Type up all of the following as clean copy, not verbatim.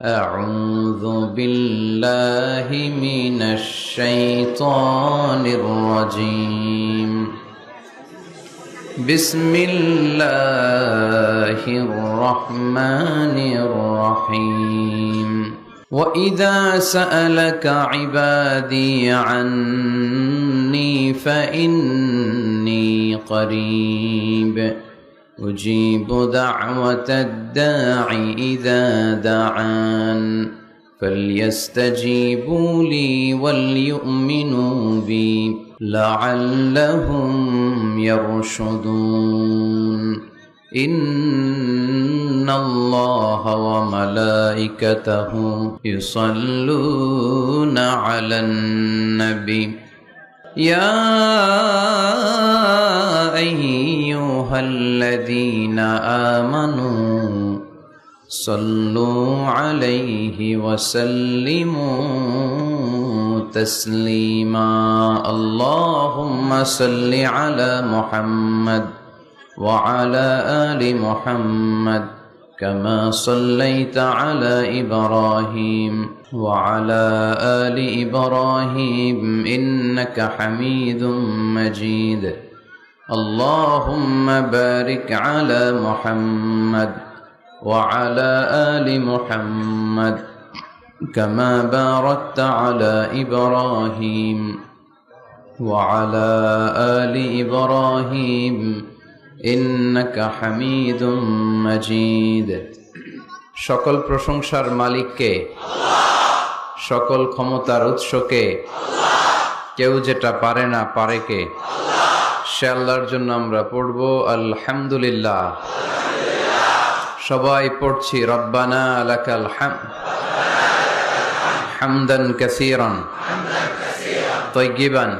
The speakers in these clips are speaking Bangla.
أعوذ بالله من الشيطان الرجيم. بسم الله الرحمن الرحيم. وإذا سألك عبادي عني فإني قريب أجيب دعوة الداع إذا دعان فليستجيبوا لي وليؤمنوا بي لعلهم يرشدون. إن الله وملائكته يصلون على النبي يا أيها الذين آمنوا صلوا عليه وسلموا تسليما. اللهم صل على محمد وعلى آل محمد كما صليت على إبراهيم وعلى آل إبراهيم إنك حميد مجيد. اللهم بارك على محمد وعلى آل محمد كما باركت على إبراهيم وعلى آل إبراهيم إنك حميد مجيد. সকল প্রশংসার মালিককে, সকল ক্ষমতার উৎসকে, কেউ যেটা পারে না পারে কে? সে আল্লাহর জন্য আমরা পড়ব আলহামদুলিল্লাহ। সবাই পড়ছি রব্বানা লাকাল হামদ হামদান কাসীরান তাইয়িবান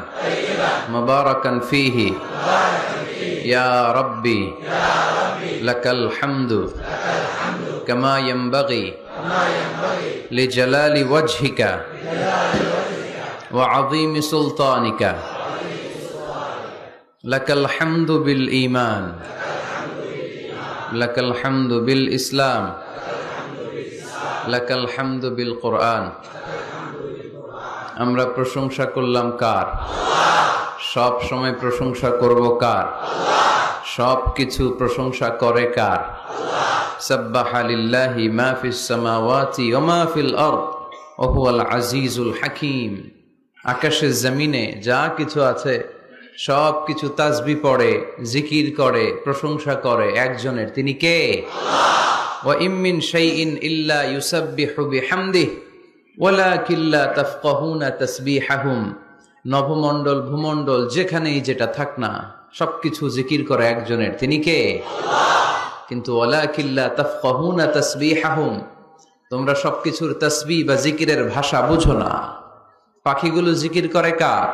মুবারাকান ফীহি ইয়া রাব্বি লাকাল হামদু কামা ইয়ানবাগি লিজালালি ওয়াজহিকা ওয়া আযীমি সুলতানিকা। লাকাল হামদু বিল ঈমান লাকাল হামদু বিল ইসলাম লাকাল হামদু বিল কোরআন। আমরা প্রশংসা করলাম কার? সব সময় প্রশংসা করব কার? সব কিছু প্রশংসা করে কার? সাব্বাহা লিল্লাহি মা ফিস সামাওয়াতি ওয়া মা ফিল আরদ ওয়া হুয়াল আজিজুল হাকীম। আকাশের জমিনে যা কিছু আছে সব কিছু তাসবিহ পড়ে, জিকির করে, প্রশংসা করে একজনের, তিনি কে? ওয়া ইম মিন শাইইন ইল্লা ইউসাব্বিহু বিহামদিহি ওয়ালাকিন লা তাফকাহুনা তাসবিহাহুম। নভমণ্ডল ভূমণ্ডল যেখানেই যেটা থাক না সবকিছু জিকির করে একজনের, তিনি কে? কিন্তু ওয়ালাকিন লা তাফকাহুনা তাসবিহাহুম, তোমরা সবকিছুর তাসবিহ বা জিকিরের ভাষা বুঝো না। পাখিগুলো জিকির করে কার?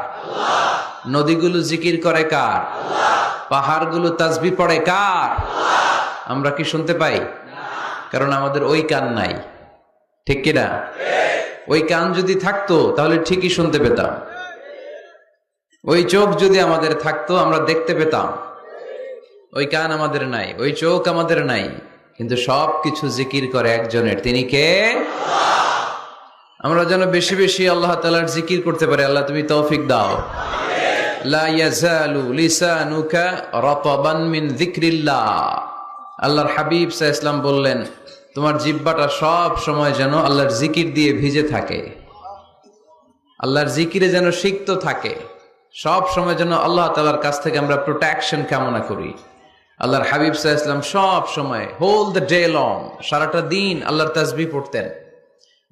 নদীগুলো জিকির করে কার? পাহাড়গুলো তাসবিহ পড়ে কার? আমরা কি শুনতে পাই? কারণ আমাদের ওই কান নাই, ঠিক কিনা? ওই কান যদি থাকতো তাহলে ঠিকই শুনতে পেতাম। ওই চোখ যদি আমাদের থাকতো আমরা দেখতে পেতাম। ওই কান আমাদের নাই, ওই চোখ আমাদের নাই, কিন্তু সব কিছু জিকির করে একজনের, তিনি কে? আমরা যেন বেশি বেশি আল্লাহ তাআলার জিকির করতে পারি। আল্লাহ তুমি তৌফিক দাও। লা ইয়াজালু লিসানুকা রাতাবান মিন যিকরিল্লাহ। আল্লাহর হাবিব সাল্লাল্লাহু আলাইহি ওয়াসাল্লাম বললেন, তোমার জিহ্বাটা সব সময় যেন আল্লাহর জিকির দিয়ে ভিজে থাকে, আল্লাহর জিকিরে যেন সিক্ত থাকে। সব সময় যেন আল্লাহ তাআলার কাছ থেকে আমরা প্রোটেকশন কামনা করি। আল্লাহর হাবিব সাল্লাল্লাহু আলাইহি ওয়াসাল্লাম সব সময় হোল দ্য ডে লং, সারাটা দিন আল্লাহর তাসবিহ পড়তেন,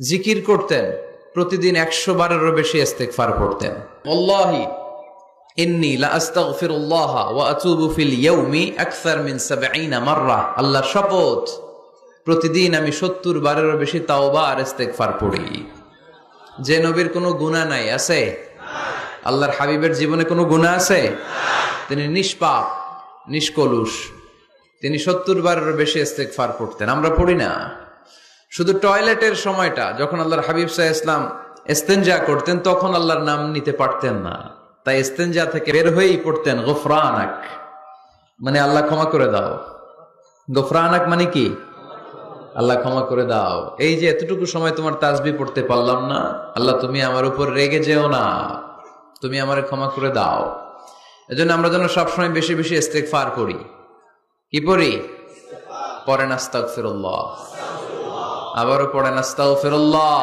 জিকির করতেন, প্রতিদিন 100 বারেরও বেশি ইস্তিগফার পড়তেন। ওয়াল্লাহি ইন্নী লা আস্তাগফিরুল্লাহ ওয়া আতুবু ফিল ইয়াউমি আকসার মিন 70 মাররা। আল্লাহর শপথ, প্রতিদিন আমি 70 বারেরও বেশি তাওবা আর ইস্তিগফার পড়ি। যে নবীর কোনো গুনাহ নাই আছে? আল্লাহর হাবিবের জীবনে কোনো গুনাহ আছে? তিনি নিষ্পাপ, নিষ্কলুষ, তিনি 70 বারেরও বেশি ইস্তিগফার পড়তেন। আমরা পড়ি না। শুধু টয়লেটের সময়টা যখন আল্লাহর হাবিব সাল্লাল্লাহু আলাইহি ওয়াসাল্লাম ইস্তেনজা করতেন তখন আল্লাহর নাম নিতে পারতেন না, তাই ইস্তেনজা থেকে বের হয়েই পড়তেন গফরানাক, মানে আল্লাহ ক্ষমা করে দাও। গফরানাক মানে কি? আল্লাহ ক্ষমা করে দাও। এই যে এতটুকু সময় তোমার তাসবিহ পড়তে পারলাম না, আল্লাহ তুমি আমার উপর রেগে যেও না, তুমি আমারে ক্ষমা করে দাও। এজন্য আমরা যেন সবসময় বেশি বেশি ইস্তেগফার করি। কি পড়ি? পড়েন আস্তাগফিরুল্লাহ, আবারও পড়েন আস্তাগফিরুল্লাহ,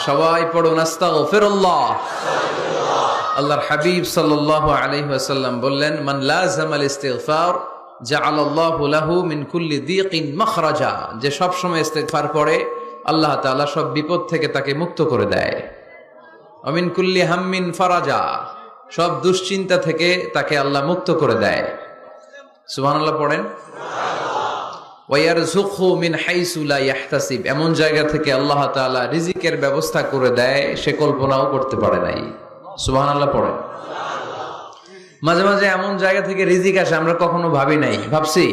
সবাই পড়ুন আস্তাগফিরুল্লাহ। আল্লাহর হাবিব সাল্লাল্লাহু আলাইহি ওয়াসাল্লাম বললেন, মান লাযামাল ইস্তিগফার জাআলাল্লাহু লাহু মিন কুল্লি দীকিন মাখরাজা। যে সব সময় ইস্তিগফার পড়ে আল্লাহ তাআলা সব বিপদ থেকে তাকে মুক্ত করে দেয়। ওয়া মিন কুল্লি হাম্মিন ফারাজা, সব দুশ্চিন্তা থেকে তাকে আল্লাহ মুক্ত করে দেয়। সুবহানাল্লাহ পড়েন। ওয়া ইয়ারযুকহু মিন হাইসু লা ইয়াহতাসিব, এমন জায়গা থেকে আল্লাহ তাআলা রিজিকের ব্যবস্থা করে দেয় সে কল্পনাও করতে পারে নাই। সুবহানাল্লাহ পড়েন। মাঝে মাঝে এমন জায়গা থেকে রিজিক আসে আমরা কখনো ভাবি নাই, ভাবছি?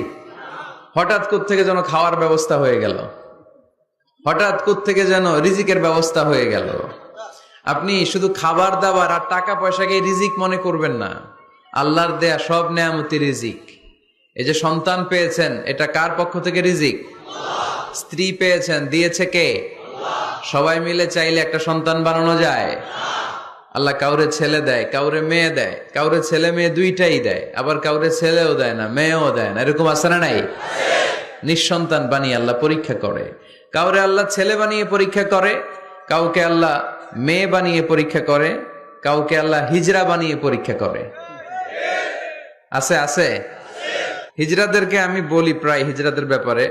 হঠাৎ কোত্থেকে যেন খাওয়ার ব্যবস্থা হয়ে গেল, হঠাৎ কোত্থেকে যেন রিজিকের ব্যবস্থা হয়ে গেল। আপনি শুধু খাবার দাবার আর টাকা পয়সাকে রিজিক মনে করবেন না, আল্লাহর দেয়া সব নেয়ামতি রিজিক। এই যে সন্তান পেয়েছেন, এটা কার পক্ষ থেকে রিজিক? স্ত্রী পেয়েছেন, দিয়েছে কে? সবাই মিলে চাইলে একটা সন্তান বানানো যায়? আল্লাহ কাউরে ছেলে দেয়, কাউরে মেয়ে দেয়, কাউরে ছেলে মেয়ে দুইটাই দেয়, আবার কাউরে ছেলেও দেয় না, মেয়েও দেয় না। এরকম আছে না নাই? নিঃসন্তান বানিয়ে আল্লাহ পরীক্ষা করে। কাউরে আল্লাহ ছেলে বানিয়ে পরীক্ষা করে, কাউকে আল্লাহ মেয়ে বানিয়ে পরীক্ষা করে, কাউকে আল্লাহ হিজরা বানিয়ে পরীক্ষা করে। আছে আছে। হিজরাদেরকে আমি বলি প্রায় হিজরাদের ব্যাপারে,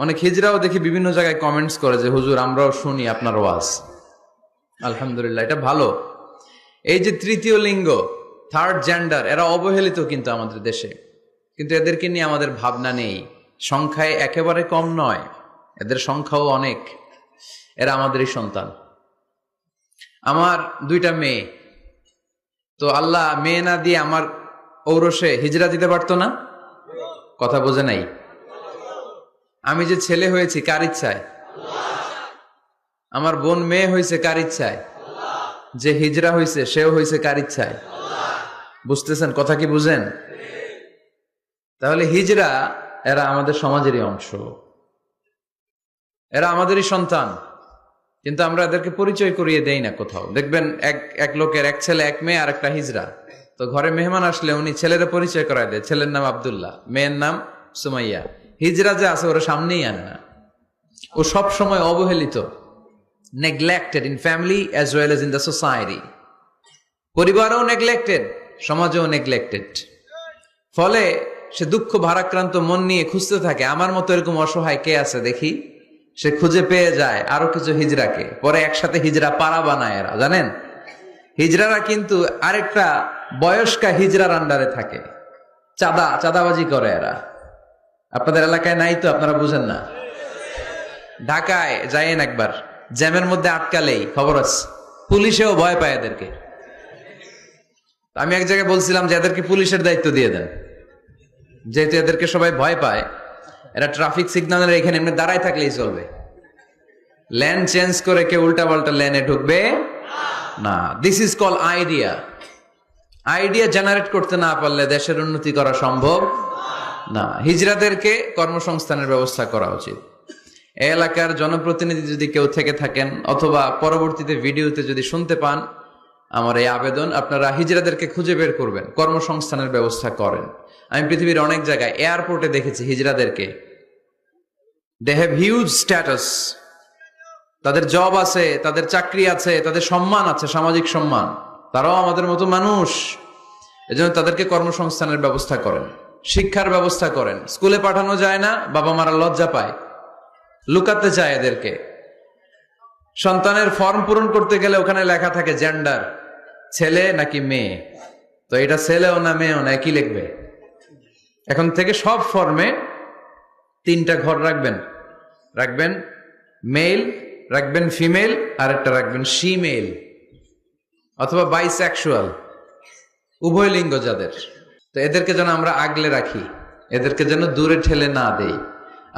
অনেক হিজরাও দেখি বিভিন্ন জায়গায় কমেন্টস করে যে হুজুর আমরাও শুনি আপনার ওয়াজ। আলহামদুলিল্লাহ, এটা ভালো। এই যে তৃতীয় লিঙ্গ, থার্ড জেন্ডার, এরা অবহেলিত কিন্তু আমাদের দেশে, কিন্তু এদেরকে নিয়ে আমাদের ভাবনা নেই। সংখ্যায় একেবারে কম নয়, এদের সংখ্যাও অনেক। এরা আমাদেরই সন্তান। আমার দুইটা মেয়ে, তো আল্লাহ মেয়ে না দিয়ে আমার ঔরসে হিজরা দিতে পারতো না? কথা বোঝে নাই? আমি যে ছেলে হয়েছি কার ইচ্ছায়? আমার বোন মেয়ে হয়েছে কার ইচ্ছায়? যে হিজরা হয়েছে সেও হয়েছে কার ইচ্ছায়? বুঝতেছেন কথা কি? বুঝেন? তাহলে হিজরা এরা আমাদের সমাজেরই অংশ, এরা আমাদেরই সন্তান, কিন্তু আমরা এদেরকে পরিচয় করিয়ে দেই না কোথাও। দেখবেন এক লোকের এক ছেলে এক মেয়ে আর একটা হিজরা, তো ঘরে মেহমান আসলে উনি ছেলের পরিচয় করায় দেয়, ছেলের নাম আব্দুল্লাহ, মেয়ের নাম সুমাইয়া। হিজরা যে আছে ওরা সামনেই আনে না। ও সব সময় অবহেলিত, neglected in family as well as in the society. পরিবারও neglected, সমাজও neglected। ফলে সে দুঃখ ভারাক্রান্ত মন নিয়ে খুঁজতে থাকে, আমার মতো এরকম অসহায় কে আছে দেখি। সে খুঁজে পেয়ে যায় আরো কিছু হিজরাকে, পরে একসাথে হিজরা পাড়া বানায় এরা। জানেন, হিজরারা কিন্তু আরেকটা বয়স্কা হিজরার আন্ডারে থাকে, চাঁদাবাজি করে এরা। আপনাদের এলাকায় নাই তো, আপনারা বুঝেন না। ঢাকায় যাইয়েন একবার, জ্যামের মধ্যে আটকালেই খবর আছে, পুলিশেও ভয় পায় এদেরকে। আমি এক জায়গায় বলছিলাম যে এদেরকে পুলিশের দায়িত্ব দিয়ে দেন, যেহেতু এদেরকে সবাই ভয় পায়। এরা ট্রাফিক সিগন্যালের এখানে এমনি দাঁড়ায় থাকলেই চলবে, লেন চেঞ্জ করে কেউ উল্টা পাল্টা লেনে ঢুকবে না। This is call idea. Idea generate করতে না পারলে দেশের উন্নতি করা সম্ভব না। হিজরাদেরকে কর্মসংস্থানের ব্যবস্থা করা উচিত। এলাকার জনপ্রতিনিধি যদি কেউ থেকে থাকেন, অথবা পরবর্তীতে ভিডিওতে যদি শুনতে পান, আমার এই আবেদন, আপনারা হিজরাদেরকে খুঁজে বের করবেন, কর্মসংস্থানের ব্যবস্থা করেন। আমি পৃথিবীর অনেক জায়গায় এয়ারপোর্টে দেখেছি হিজরাদেরকে, দে হ্যাভ হিউজ স্ট্যাটাস, তাদের জব আছে, তাদের চাকরি আছে, তাদের সম্মান আছে, সামাজিক সম্মান। তারাও আমাদের মতো মানুষ, এজন্য তাদেরকে কর্মসংস্থানের ব্যবস্থা করেন, শিক্ষার ব্যবস্থা করেন। স্কুলে পাঠানো যায় না, বাবা মারা লজ্জা পায়, লুকাতে চায় এদেরকে। সন্তানের ফর্ম পূরণ করতে গেলে ওখানে লেখা থাকে জেন্ডার, ছেলে নাকি মেয়ে, তো এটা ছেলেও না মেয়েও না, একই লিখবে। এখন থেকে সব ফর্মে 3টা ঘর রাখবেন মেল, রাখবেন ফিমেল, আর একটা রাখবেন শিমেল অথবা বাইসেক্সুয়াল, উভয় লিঙ্গ যাদের। তো এদেরকে যেন আমরা আগলে রাখি, এদেরকে যেন দূরে ঠেলে না দেই।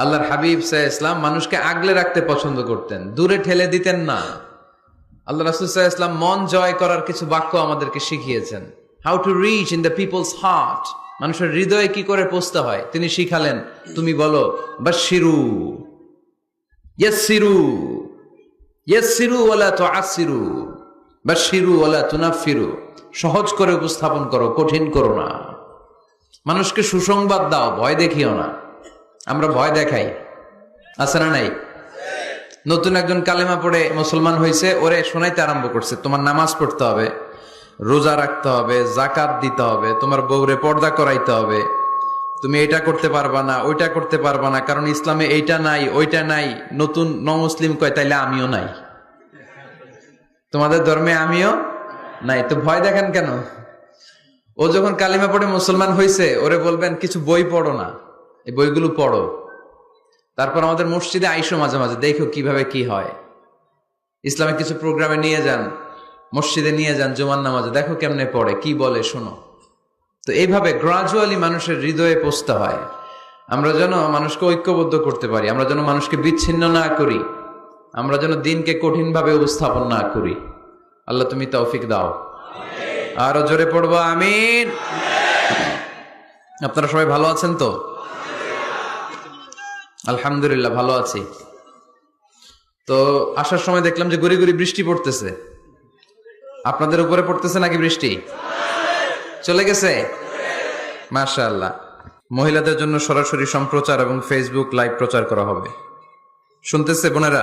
আল্লাহর হাবিব সাল্লাল্লাহু আলাইহি ওয়াসাল্লাম মানুষকে আগলে রাখতে পছন্দ করতেন, দূরে ঠেলে দিতেন না। আল্লাহ রাসূল সাল্লাল্লাহু আলাইহি ওয়াসাল্লাম মন জয় করার কিছু বাক্য আমাদেরকে শিখিয়েছেন, how to reach in the people's heart, মানুষের হৃদয়ে কি করে পৌঁছতে হয় তিনি শিখালেন। তুমি বলো বাশশিরু, ইয়াসসিরু ইয়াসসিরু ওয়ালা তুআসসিরু, বাশশিরু ওয়ালা তুনাফফিরু। সহজ করে উপস্থাপন করো, কঠিন করো না। মানুষকে সুসংবাদ দাও, ভয় দেখিও না। আমরা ভয় দেখাই, আছে না নাই? নতুন একজন কালেমা পড়ে মুসলমান হয়েছে, ওরে শোনাইতে আরম্ভ করছে, তোমার নামাজ পড়তে হবে, রোজা রাখতে হবে, যাকাত দিতে হবে, তোমার বউরে পর্দা করাইতে হবে, তুমি এটা করতে পারবা না, ওইটা করতে পারবা না, কারণ ইসলামে এইটা নাই ওইটা নাই। নতুন মুসলিম কয়, তাইলে আমিও নাই, তোমাদের ধর্মে আমিও নাই, তো ভয় দেখেন কেন? ও যখন কালিমা পড়ে মুসলমান হয়েছে, ওরে বলবেন কিছু বই পড়ো না, এই বইগুলো পড়ো, তারপর আমাদের মসজিদে আইসো মাঝে মাঝে, দেখো কিভাবে কি হয়। ইসলামিক কিছু প্রোগ্রামে নিয়ে যান, মসজিদে নিয়ে যান, জুমার নামাজে, দেখো কেমনে পড়ে, কি বলে শোনো। তো এইভাবে গ্রাজুয়ালি মানুষের হৃদয়ে পৌঁছতে হয়। আমরা যেন মানুষকে ঐক্যবদ্ধ করতে পারি, আমরা যেন মানুষকে বিচ্ছিন্ন না করি, আমরা যেন দিনকে কঠিনভাবে উপস্থাপন না করি। আল্লাহ তুমি তৌফিক দাও। আরো জোরে পড়বো আমিন। আপনারা সবাই ভালো আছেন তো? আলহামদুলিল্লাহ ভালো আছি। তো আসার সময় দেখলাম যে গুড়ি গুড়ি বৃষ্টি পড়তেছে। আপনাদের উপরে পড়তেছে নাকি বৃষ্টি? চলে গেছে? মাশাআল্লাহ। মহিলাদের জন্য সরাসরি সম্প্রচার এবং ফেসবুক লাইভ প্রচার করা হবে, শুনতেছে বোনেরা?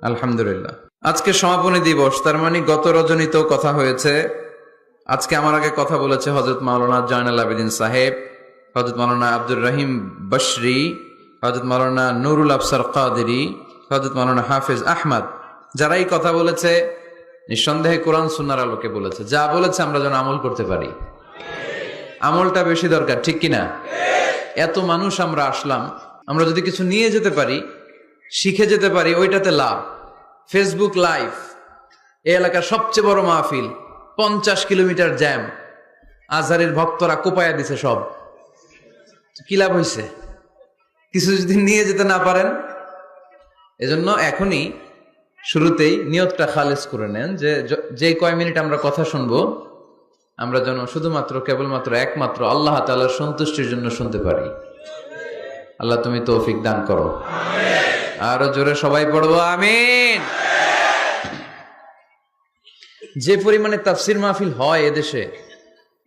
আলহামদুলিল্লাহ। আজকে সমাপনী দিবস, তার মানে গত রজনীতেও কথা হয়েছে। আজকে আমার আগে কথা বলেছে হযরত মাওলানা জয়নাল আবেদিন সাহেব, হযরত মাওলানা আব্দুর রহিম বশরি, হযরত মাওলানা নুরুল আফসার কাদেরী, হযরত মাওলানা হাফেজ আহমদ। যারাই কথা বলেছে নিঃসন্দেহে কোরআন সুন্নাহর আলোকে বলেছে। যা বলেছে আমরা যেন আমল করতে পারি। আমলটা বেশি দরকার, ঠিক কিনা? এত মানুষ আমরা আসলাম, আমরা যদি কিছু নিয়ে যেতে পারি, শিখে যেতে পারি, ওইটাতে লাভ। ফেসবুক লাইভ, এই এলাকার সবচেয়ে বড় মাহফিল, 50 কিলোমিটার জ্যাম, আজহারের ভক্তরা কোপায়া দিছে সব। কি লাভ হয়েছে? কিছু যদি নিয়ে যেতে না পারেন, এজন্য এখনই শুরুতেই নিয়তটা খালেস করে নেন যে কয় মিনিট আমরা কথা শুনবো, আমরা যেন শুধুমাত্র কেবলমাত্র একমাত্র আল্লাহ তাআলার সন্তুষ্টির জন্য শুনতে পারি। আল্লাহ তুমি তৌফিক দান করো। আরো জোরে সবাই পড়বো আমিন। যে পরিমাণে তাফসির মাহফিল হয় এদেশে,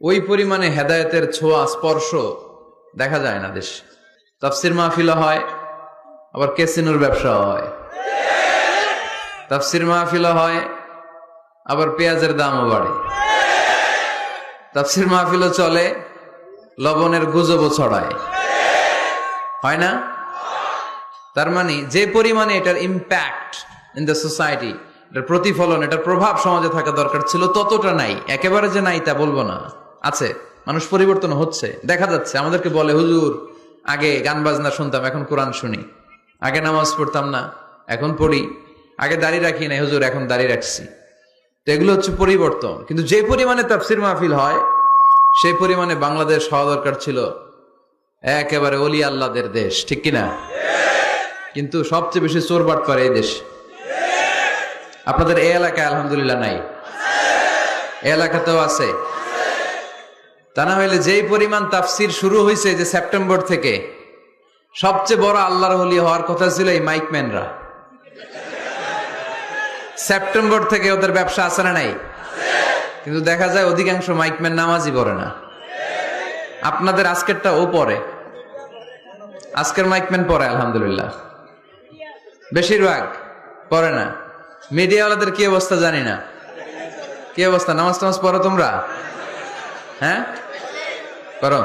ওই পরিমাণে হেদায়েতের ছোঁয়া স্পর্শ দেখা যায় না দেশে। তাফসির মাহফিল হয়, আবার ক্যাসিনোর ব্যবসা হয়। তাফসির মাহফিল হয়, আবার পেঁয়াজের দামও বাড়ে। তাফসির মাহফিলও চলে, লবণের গুজবও ছড়ায়, হয় না? তার মানে যে পরিমাণে এটার ইম্প্যাক্ট ইন দ্য সোসাইটি, এটার প্রতিফলন, এটার প্রভাব সমাজে থাকা দরকার ছিল, ততটা নাই। একেবারে যে নাই তা বলবো না, আছে। মানুষ পরিবর্তন হচ্ছে, দেখা যাচ্ছে। আমাদেরকে বলে, হুজুর আগে গান বাজনা শুনতাম, এখন কোরআন শুনি। আগে নামাজ পড়তাম না, এখন পড়ি। আগে দাড়ি রাখি নাই হুজুর, এখন দাড়ি রাখছি। তো এগুলো হচ্ছে পরিবর্তন। কিন্তু যে পরিমাণে তাফসির মাহফিল হয়, সেই পরিমাণে বাংলাদেশ হওয়া দরকার ছিল একেবারে ওলি আল্লাহদের দেশ, ঠিক কিনা? কিন্তু সবচেয়ে বেশি চোর বাটপার এই দেশ। আপনাদের এই এলাকায় আলহামদুলিল্লাহ নাই? এই এলাকাতেও আছে। তা না হইলে যেই পরিমাণ তাফসির শুরু হয়েছে যে সেপ্টেম্বর থেকে, সবচেয়ে বড় আল্লাহর ওলি হওয়ার কথা ছিল এই মাইকম্যানরা। সেপ্টেম্বর থেকে ওদের ব্যবসা আছে না নাই? কিন্তু দেখা যায় অধিকাংশ মাইকম্যান নামাজই পড়ে না। আপনাদের আজকেরটা ও পড়ে, আজকের মাইকম্যান পড়ে আলহামদুলিল্লাহ, বেশিরভাগ পড়ে না। মিডিয়াওয়ালাদের কি অবস্থা জানি না, কি অবস্থা? নামাজ টামাজ পড়ো তোমরা? হ্যাঁ পড়ো,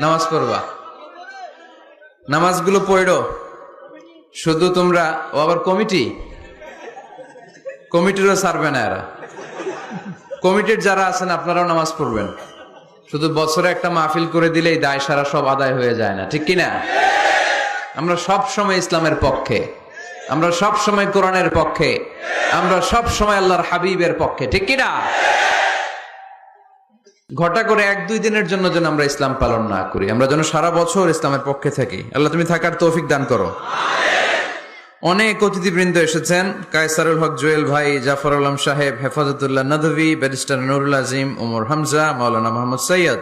নামাজ পড়বা, নামাজগুলো পড়ো। শুধু তোমরা, ও আবার কমিটিরও ছাড়বে না এরা। কমিটির যারা আছেন আপনারাও নামাজ পড়বেন। শুধু বছরে একটা মাহফিল করে দিলেই দায় সারা সব আদায় হয়ে যায় না, ঠিক কিনা? আমরা সব সময় ইসলামের পক্ষে, আমরা সব সময় কোরআনের পক্ষে, আমরা সব সময় আল্লাহর হাবিবের পক্ষে, ঠিক কিনা? ঘটা করে 1-2 দিনের জন্য যেন আমরা ইসলাম পালন না করি, আমরা যেন সারা বছর ইসলামের পক্ষে থাকি। আল্লাহ তুমি থাকার তৌফিক দান করো। অনেক অতিথিবৃন্দ এসেছেন। কায়সারুল হক জুয়েল ভাই, জাফর আলম সাহেব, হেফাজতুল্লাহ নদভী, ব্যারিস্টার নুরুল আজিম, ওমর হামজা, মাওলানা মোহাম্মদ সৈয়দ,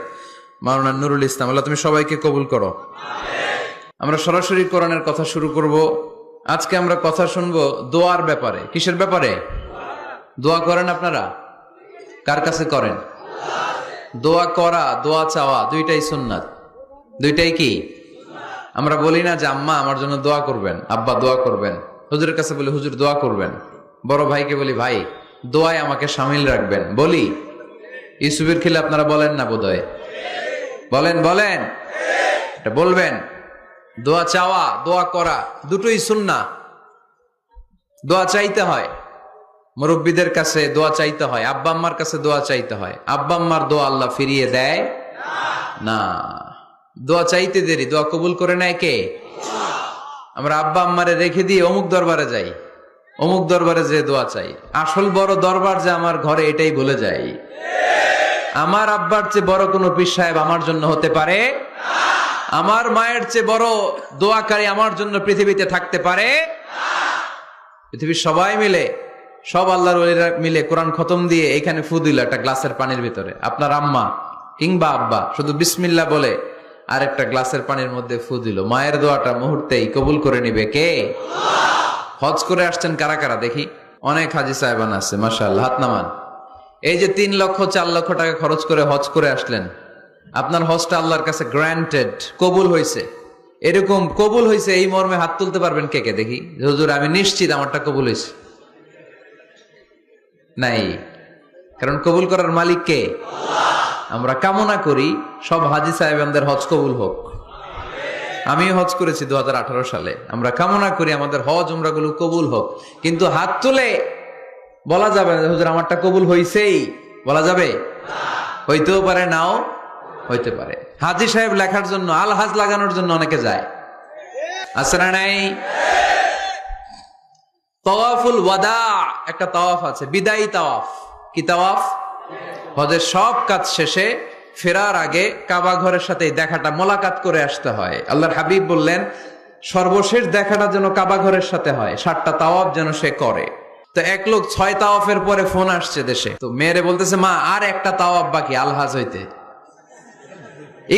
মাওলানা নুরুল ইসলাম। আল্লাহ তুমি সবাইকে কবুল করো। আমরা সরাসরি কোরআনের কথা শুরু করব। আজকে আমরা কথা শুনবো দোয়ার ব্যাপারে। কিসের ব্যাপারে? দোয়া করেন আপনারা? কার কাছে করেন? দোয়া করা, দোয়া চাওয়া দুইটাই সুন্নাত। দুইটাই কি? আমরা বলি না যে আম্মা আমার জন্য দোয়া করবেন, আব্বা দোয়া করবেন। হুজুরের কাছে বলি হুজুর দোয়া করবেন। বড় ভাইকে বলি ভাই দোয়ায় আমাকে শামিল রাখবেন। বলি ইউসুফের খিলে আপনারা বলেন না বোধহয়? বলেন বলেন, এটা বলবেন। দোয়া চাওয়া, দোয়া করা দুটোই সুন্নাহ। দোয়া চাইতে হয়, মুরব্বীদের কাছে দোয়া চাইতে হয়, আব্বা আম্মার কাছে দোয়া চাইতে হয়। আব্বা আম্মার দোয়া আল্লাহ ফিরিয়ে দেয় না। দোয়া চাইতে দেরি, দোয়া কবুল করে নেয় কে? আমরা আব্বা আম্মারে রেখে দিয়ে অমুক দরবারে যাই, অমুক দরবারে যে দোয়া চাই। আসল বড় দরবার যে আমার ঘরে, এটাই ভুলে যাই। আমার আব্বার চেয়ে বড় কোনো পীর সাহেব আমার জন্য হতে পারে, আমার মায়ের চেয়ে বড় দোয়াকারী আমার জন্য পৃথিবীতে থাকতে পারে। পৃথিবীর সবাই মিলে, সব আল্লাহর ওলিরা মিলে কোরআন খতম দিয়ে এখানে ফু দিল একটা গ্লাসের পানির ভিতরে। আপনার আম্মা কিংবা আব্বা শুধু বিসমিল্লাহ বলে আর একটা গ্লাসের পানির মধ্যে ফু দিল, মায়ের দোয়াটা মুহূর্তেই কবুল করে নিবে কে? হজ করে আসছেন কারা কারা দেখি? অনেক হাজি সাহেবান আছে মাশাআল্লাহ, হাত নামান। এই যে 3 লক্ষ 4 লক্ষ টাকা খরচ করে হজ করে আসলেন, আপনার হজটা আল্লাহর কাছে গ্রান্টেড, কবুল হয়েছে। এরকম কবুল হয়েছে এই মর্মে হাত তুলতে পারবেন কে কে দেখি? হুজুর আমি নিশ্চিত আমারটা কবুল হয়েছে। নাই, কারণ কবুল করার মালিক কে? আমরা কামনা করি সব হাজি সাহেবদের হজ কবুল হোক। আমি হজ করেছি 2018 সালে। আমরা কামনা করি আমাদের হজ উমরা গুলো কবুল হোক, কিন্তু হাত তুলে বলা যাবে না হুজুর আমারটা কবুল হইছেই, বলা যাবে? হইতেও পারে, নাও হইতে পারে। হাজি সাহেব লেখার জন্য, আল হাজ লাগানোর জন্য অনেকে যায়, আছে না নাই? তাওয়াফুল ওয়াদা একটা তাওয়াফ আছে, বিদায়ী তাওয়াফ। কি তাওয়াফ? হজের সব কাজ শেষে ফেরার আগে কাবা ঘরের সাথে দেখাটা, মোলাকাত করে আসতে হয়। আল্লাহর হাবিব বললেন সর্বশেষ দেখাটা যেন কাবা ঘরের সাথে হয়, 7টা তাওয়াফ যেন সে করে। তো এক লোক 6 তাওয়াফের পরে ফোন আসছে দেশে, তো মেয়েরে বলতেছে মা আর একটা তাওয়াফ বাকি আলহাজ হইতে,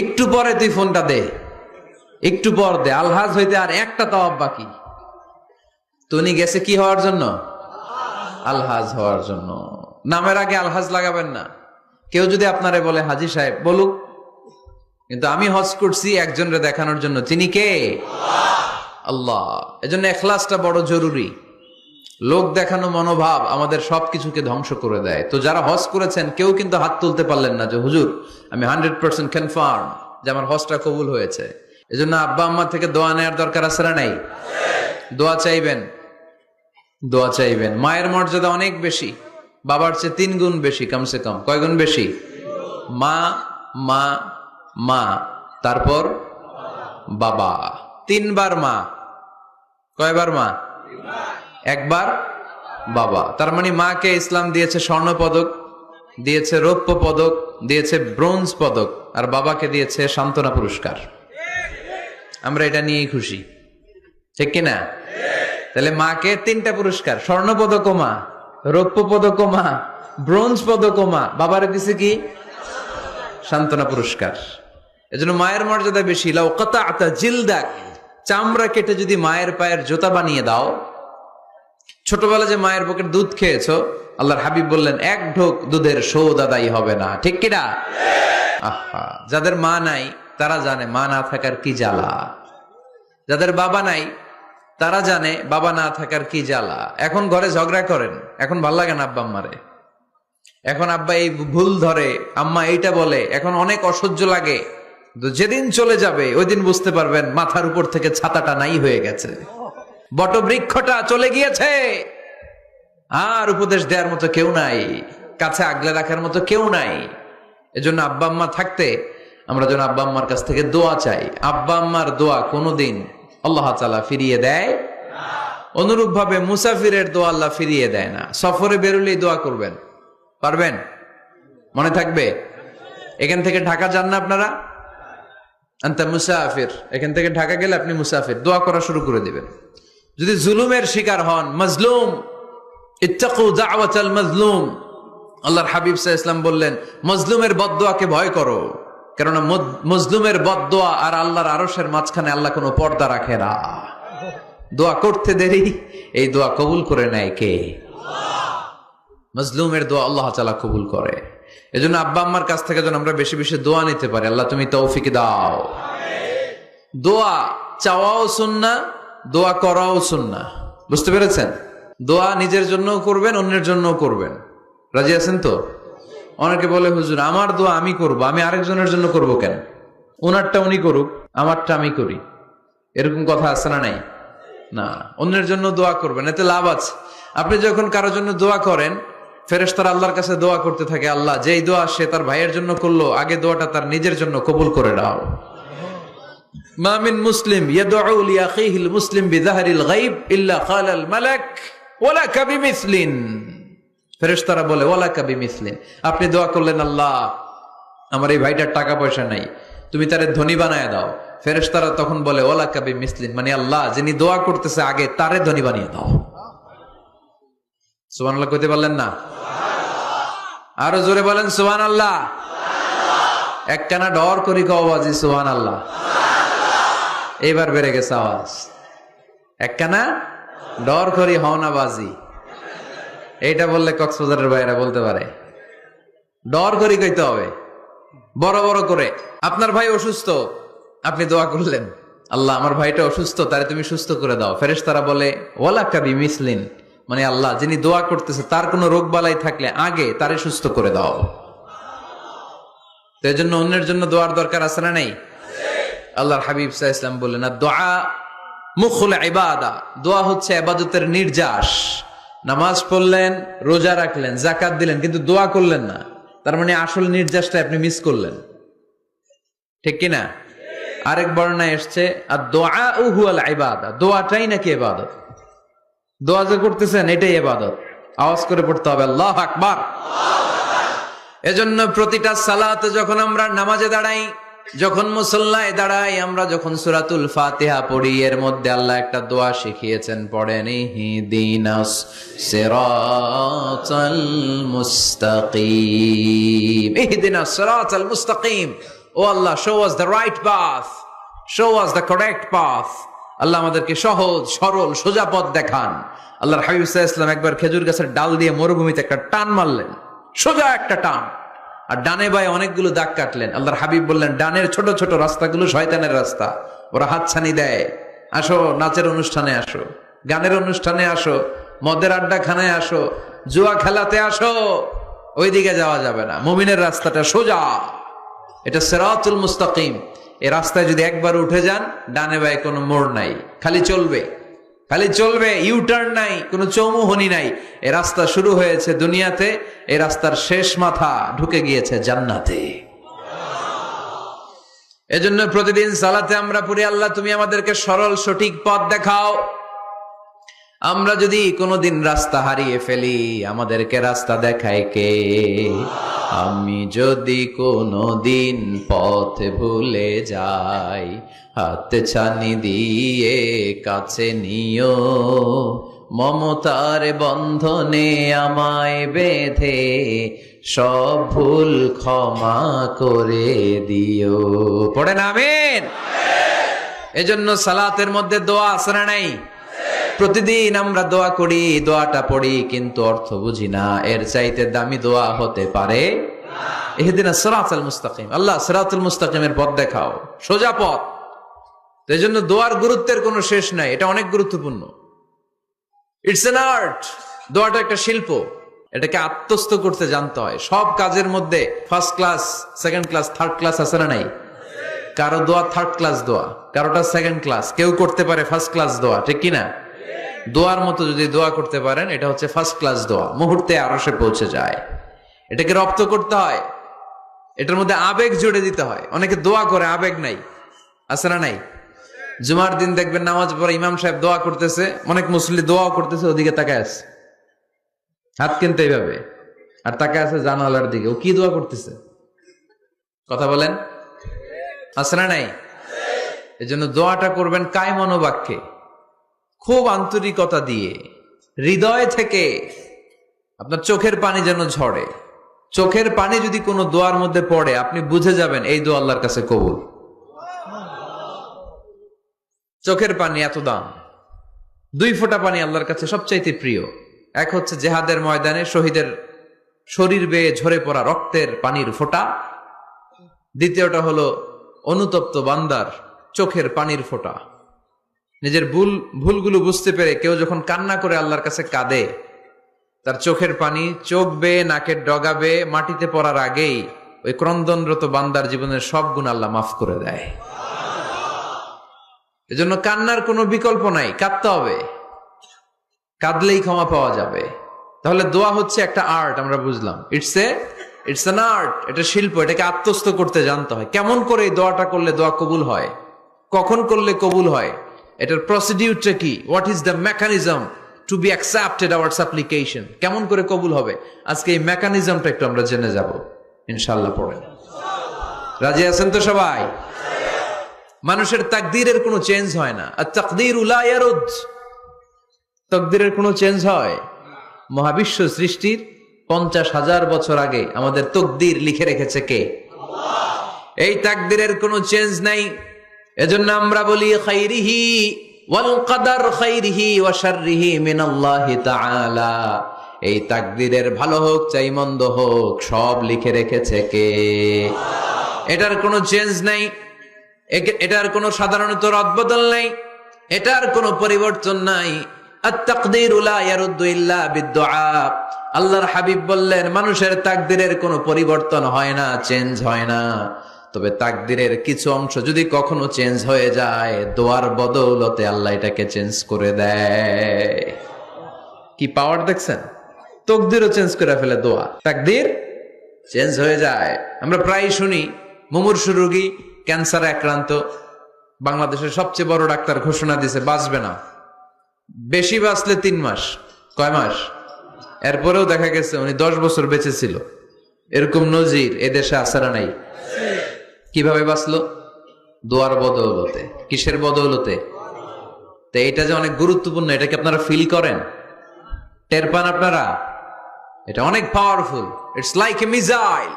একটু পরে তুই ফোনটা দে, একটু পর দে, আলহাজ হইতে আর একটা তাওয়াফ বাকি। তো উনি গেছে কি হওয়ার জন্য? আলহাজ হওয়ার জন্য। নামের আগে আলহাজ লাগাবেন না। কেউ যদি আপনারে বলে হাজি সাহেব, বলুক, কিন্তু আমি হজ করছি একজনরে দেখানোর জন্য। তিনি কে? আল্লাহ। এজন্য ইখলাসটা বড় জরুরি। লোক দেখানো মনোভাব আমাদের সবকিছুকে ধ্বংস করে দেয়। তো যারা হজ করেছেন কেউ কিন্তু হাত তুলতে পারলেন না যে হুজুর আমি 100% কনফার্ম যে আমার হজটা কবুল হয়েছে। এজন্য আব্বা আম্মা থেকে দোয়া নেওয়ার দরকার আছে না নাই? দোয়া চাইবেন, দোয়া চাইবেন। মায়ের মর্যাদা অনেক বেশি, বাবার চেয়ে 3 গুণ বেশি, কমসে কম। কয় গুণ বেশি? মা মা মা, তারপর বাবা। 3 বার মা। কয়বার মা? 1 বার বাবা। তার মানে মাকে ইসলাম দিয়েছে স্বর্ণ পদক, দিয়েছে রৌপ্য পদক, দিয়েছে ব্রোঞ্জ পদক, আর বাবাকে দিয়েছে সান্ত্বনা পুরস্কার। আমরা এটা নিয়েই খুশি, ঠিক কিনা? তাহলে মাকে 3টা পুরস্কার, স্বর্ণ পদকও মা, রৌপ্য পদকও মা, ব্রোঞ্জ পদকও মা। বাবারে দিছে কি? সান্ত্বনা পুরস্কার। এজন্য মায়ের মর্যাদা বেশি। লাউ কাতা'তা জিলদাক, চামড়া কেটে যদি মায়ের পায়ের জুতা বানিয়ে দাও। ছোটবেলা যে মায়ের বুকের দুধ খেয়েছো, আল্লাহর হাবিব বললেন 1 ঢোক দুধের শোধ আদায় হবে না, ঠিক কিনা? আহা, যাদের মা নাই তারা জানে মা না থাকার কি জ্বালা। যাদের বাবা নাই তারা জানে বাবা না থাকার কি জ্বালা। এখন ঘরে ঝগড়া করেন, এখন ভাল লাগে না আব্বা আম্মারে, এখন আব্বা এই ভুল ধরে, আম্মা এইটা বলে, এখন অনেক অসহ্য লাগে। যেদিন চলে যাবে ওই দিন বুঝতে পারবেন মাথার উপর থেকে ছাতাটা নাই হয়ে গেছে, বটবৃক্ষটা চলে গিয়েছে, আর উপদেশ দেওয়ার মতো কেউ নাই, কাছে আগলে রাখার মতো কেউ নাই। এজন্য আব্বা আম্মা থাকতে আমরা যেন আব্বা আম্মার কাছ থেকে দোয়া চাই। আব্বা আম্মার দোয়া কোনোদিন আল্লাহ তাআলা ফিরিয়ে দেয়। অনুরূপ ভাবে মুসাফিরের দোয়া আল্লাহ ফিরিয়ে দেয় না। সফরে বেরোলেই দোয়া করবেন, পারবেন? মনে থাকবে? এখান থেকে ঢাকা যান না আপনারা? আনতা মুসাফির, এখান থেকে ঢাকা গেলে আপনি মুসাফির, দোয়া করা শুরু করে দিবেন। যদি জুলুমের শিকার হন, মাজলুম, ইত্তাকু দাওয়াতাল মাজলুম, আল্লাহর হাবিব সাল্লাল্লাহু আলাইহি ওয়াসাল্লাম বললেন মাজলুমের বদদোয়াকে ভয় করো, কেননা মজলুমের বদদোয়া আর আল্লাহর আরশের মাঝখানে আল্লাহ কোনো পর্দা রাখে না। দোয়া করতে দেরি, এই দোয়া কবুল করে নেয় কে? মাজলুমের দোয়া আল্লাহ তাআলা কবুল করে। এজন্য আব্বা আম্মার কাছ থেকে যেন আমরা বেশি বেশি দোয়া নিতে পারি। আল্লাহ তুমি তৌফিক দাও। দোয়া চাওয়াও সুন্নাহ, দোয়া করাও সুন্নাহ। বুঝতে পেরেছেন? দোয়া নিজের জন্যও করবেন, অন্যের জন্যও করবেন। রাজি আছেন তো? অনেকে বলে হুজুর আমার দোয়া আমি করব, আমি আরেকজনের জন্য করব কেন? ওনারটা উনি করুক, আমারটা আমি করি, এরকম কথা আছে না নাই? না, অন্যের জন্য দোয়া করবেন, এতে লাভ আছে। আপনি যখন কারোর জন্য দোয়া করেন, ফেরেশতারা আল্লাহর কাছে দোয়া করতে থাকে, আল্লাহ যেই দোয়া সে তার ভাইয়ের জন্য করলো, আগে দোয়াটা তার নিজের জন্য কবুল করে দাও। মা মিন মুসলিম ইয়াদউ লিআখিহিল মুসলিম বিযাহরিল গায়ব ইল্লা ক্বালাল মালাক ওয়ালাকা বিমিসলিন। ফেরেশতারা বলে ওয়ালাকা বিমিসলিন, আপনি দোয়া করলেন আল্লাহ আমার এই ভাইটার টাকা পয়সা নাই, তুমি তারে ধনী বানায় দাও। ফেরেশতারা তখন বলে ওয়ালাকা বিমিসলিন, মানে আল্লাহ যিনি দোয়া করতেছে আগে তারে ধনী বানিয়ে দাও। সুবহানাল্লাহ কইতে পারলেন না? আরো জোরে বলেন সুবহানাল্লাহ। একখানা ডর করি কও বাজি সুবহানাল্লাহ। এইবার বেড়ে গেছে আওয়াজ। একখানা ডর করি হও না বাজি, এইটা বললে কক্সবাজারের ভাইরা বলতে পারে। ডর করি কইতে হবে বড় বড় করে। আপনার ভাই অসুস্থ, আপনি দোয়া করলেন আল্লাহ আমার ভাইটা অসুস্থ, তারে তুমি সুস্থ করে দাও। ফেরেশতারা বলে ওয়ালাকা বিমিসলিন, মানে আল্লাহ যিনি দোয়া করতেছে তার কোনো রোগ বালাই থাকলে আগে তারে সুস্থ করে দাও। তো এই জন্য অন্যের জন্য দোয়ার দরকার আছে না নাই? আল্লাহর হাবিব সাল্লাল্লাহু আলাইহি ওয়াসাল্লাম বললেন দোয়া মুখুল ইবাদা, দোয়া হচ্ছে ইবাদতের নির্যাস। নামাজ পড়লেন, রোজা রাখলেন, যাকাত দিলেন, কিন্তু দোয়া করলেন না, তার মানে আসল নির্যাসটা আপনি মিস করলেন, ঠিক কি না? আরেক বর্ণনায় এসেছে আদ-দুআউ হুয়াল ইবাদা, দোয়াটাই নাকি ইবাদত। দোয়া যে করতেছেন এটাই ইবাদত। আওয়াজ করে পড়তে হবে আল্লাহু আকবার। এজন্য প্রতিটা সালাতে যখন আমরা নামাজে দাঁড়াই, যখন মুসল্লায় দাঁড়াই, আমরা যখন সূরাতুল ফাতিহা পড়ি, এর মধ্যে আল্লাহ একটা দোয়া শিখিয়েছেন, পড়েন ইহদিনাস সিরাতাল মুস্তাকিম। ইহদিনাস সিরাতাল মুস্তাকিম, ও Allah show us the right path, show us the correct path. Allah আমাদেরকে সহজ সরল সোজা পথ দেখান। আল্লাহর হাবিব সাল্লাল্লাহু আলাইহি ওয়াসাল্লাম একবার খেজুর গাছের ডাল দিয়ে মরুভূমিতে একটা টান মারলেন, সোজা একটা টান, আর ডানে বায়ে অনেকগুলো দাগ কাটলেন। আল্লাহর হাবিব বললেন ডানের ছোট ছোট রাস্তাগুলো শয়তানের রাস্তা, ওরা হাতছানি দেয়। আসো নাচের অনুষ্ঠানে আসো, গানের অনুষ্ঠানে আসো, মদের আড্ডাখানায় আসো, জুয়া খেলাতে আসো, ওইদিকে যাওয়া যাবে না। মুমিনের রাস্তাটা সোজা, এটা সিরাতুল মুস্তাকিম। এই রাস্তায় যদি একবার উঠে যান, ডানে বায়ে কোনো মোড় নাই, খালি চলবে, খালি চলবে, ইউটার্ন নাই, কোনো চৌমুহনী নাই। এই রাস্তা শুরু হয়েছে দুনিয়াতে, এই রাস্তার শেষ মাথা ঢুকে গিয়েছে জান্নাতে। এজন্য প্রতিদিন সালাতে আমরা পড়ি আল্লাহ তুমি আমাদেরকে সরল সঠিক পথ দেখাও। আমরা যদি কোনোদিন রাস্তা হারিয়ে ফেলি, আমাদেরকে রাস্তা দেখায় কে? আমি যদি কোনোদিন পথ ভুলে যাই, হাত ছানি দিয়ে কাছে নিও, মমতার বন্ধনে আমায় বেঁধে সব ভুল ক্ষমা করে দিও। পড়েন আমিন। এজন্য সালাতের মধ্যে দোয়া আছে না নাই? প্রতিদিন আমরা দোয়া করি, দোয়াটা পড়ি, কিন্তু অর্থ বুঝি না। এর চাইতে দামি দোয়া হতে পারে ইহদিনাস সিরাতাল মুস্তাকিম, আল্লাহ সিরাতুল মুস্তাকিমের পথ দেখাও, সোজা পথ। এই জন্য দোয়ার গুরুত্বের কোনো শেষ নাই, এটা অনেক গুরুত্বপূর্ণ। ইটস এন আর্ট, দোয়াটা একটা শিল্প, এটাকে আত্মস্থ করতে জানতে হয়। সব কাজের মধ্যে first class, second class, third class আছে না নাই? কারো দোয়া থার্ড ক্লাস দোয়া, কারোটা সেকেন্ড ক্লাস, কেউ করতে পারে ফার্স্ট ক্লাস দোয়া, ঠিক কিনা? দোয়ার মতো যদি দোয়া করতে পারেন, এটা হচ্ছে ফার্স্ট ক্লাস দোয়া, মুহূর্তে আরশে পৌঁছে যায়। এটাকে রপ্ত করতে হয়, এটার মধ্যে আবেগ জুড়ে দিতে হয়। অনেকে দোয়া করে আবেগ নাই, আছে না নাই? জুমার দিন দেখবেন নামাজ পড়ে ইমাম সাহেব দোয়া করতেছে, অনেক মুসল্লি দোয়াও করতেছে, ওদিকে তাকায় আছে, হাত কিনতে এইভাবে, আর তাকায় আছে জানালার দিকে, ও কি দোয়া করতেছে? কথা বলেন, আছে না নাই? এই জন্য দোয়াটা করবেন কায় মনোবাক্যে, খুব আন্তরিকতা দিয়ে, হৃদয় থেকে। আপনার চোখের পানি যেন ঝরে। চোখের পানি যদি কোনো দোয়ার মধ্যে পড়ে, আপনি বুঝে যাবেন এই দোয়া আল্লাহর কাছে কবুল। চোখের পানি এত দাম। দুই ফোঁটা পানি আল্লাহর কাছে সবচাইতে প্রিয়। এক হচ্ছে জেহাদের ময়দানে শহীদের শরীর বেয়ে ঝরে পড়া রক্তের পানির ফোঁটা, দ্বিতীয়টা হলো অনুতপ্ত বান্দার চোখের পানির ফোঁটা। নিজের ভুলগুলো বুঝতে পেরে কেউ যখন কান্না করে আল্লাহর কাছে কাঁদে, তার চোখের পানি চোখ বেয়ে নাকের ডগা বেয়ে মাটিতে পড়ার আগেই ওই ক্রন্দনরত বান্দার জীবনের সব গুণ আল্লাহ মাফ করে দেয়। এজন্য কান্নার কোনো বিকল্প নাই, কাঁদতে হবে, কাঁদলেই ক্ষমা পাওয়া যাবে। তাহলে দোয়া হচ্ছে একটা আর্ট, আমরা বুঝলাম। ইটস অ্যান আর্ট, এটা শিল্প, এটাকে আত্মস্থ করতে জানতে হয়। কেমন করে এই দোয়াটা করলে দোয়া কবুল হয়, কখন করলে কবুল হয়, এটার প্রসিডিউরটা কি, what is the mechanism two be accepted hour সাপ্লিকেশন, কেমন করে কবুল হবে, আজকে এই মেকানিজমটা একটু আমরা জেনে যাব ইনশাআল্লাহ। পড়েন, রাজি আছেন তো সবাই? মানুষের তাকদীরের কোনো চেঞ্জ হয় না। আর তাকদীরু লা ইয়ারুদ, তাকদীরের কোনো চেঞ্জ হয়? মহাবিশ্ব সৃষ্টির 50,000 বছর আগে আমাদের তাকদীর লিখে রেখেছে কে? আল্লাহ। এই তাকদীরের কোনো চেঞ্জ নাই। এজন্য আমরা বলি খাইরিহি ওয়াল কদর খাইরিহি ওয়া শাররিহি মিনাল্লাহি তাআলা। এই তাকদীরের ভালো হোক চাই মন্দ হোক সব লিখে রেখেছে কে? এটার কোনো চেঞ্জ নাই, এটার কোনো সাধারণত রদবদল নাই, এটার কোনো পরিবর্তন নাই। আত-তাকদীরু লা ইয়ারুদ্দু ইল্লা বিদ-দুআ। আল্লাহর হাবিব বললেন মানুষের তাকদীরের কোনো পরিবর্তন হয় না, চেঞ্জ হয় না। তবে তাকদীরের কিছু অংশ যদি কখনো চেঞ্জ হয়ে যায়, দোয়ার বদৌলতে আল্লাহ এটাকে চেঞ্জ করে দেয়। কি পাওয়ার দেখছেন? তাকদীরও চেঞ্জ করে ফেলে দোয়া, তাকদীর চেঞ্জ হয়ে যায়। আমরা প্রায় শুনি মুমূর্ষু রোগী, ক্যান্সারে আক্রান্ত, বাংলাদেশের সবচেয়ে বড় ডাক্তার ঘোষণা দিয়েছে বাঁচবে না, বেশি বাঁচলে 3 মাস। কয় মাস? এরপরেও দেখা গেছে উনি 10 বছর বেঁচে ছিল। এরকম নজির এদেশে আছে না নাই? কিভাবে বাঁচলো? দোয়ার বদৌলতে। কিসের বদৌলতে? তো এটা যে অনেক গুরুত্বপূর্ণ, এটা কি আপনারা ফিল করেন, টের পান আপনারা? এটা অনেক powerful. It's like a missile.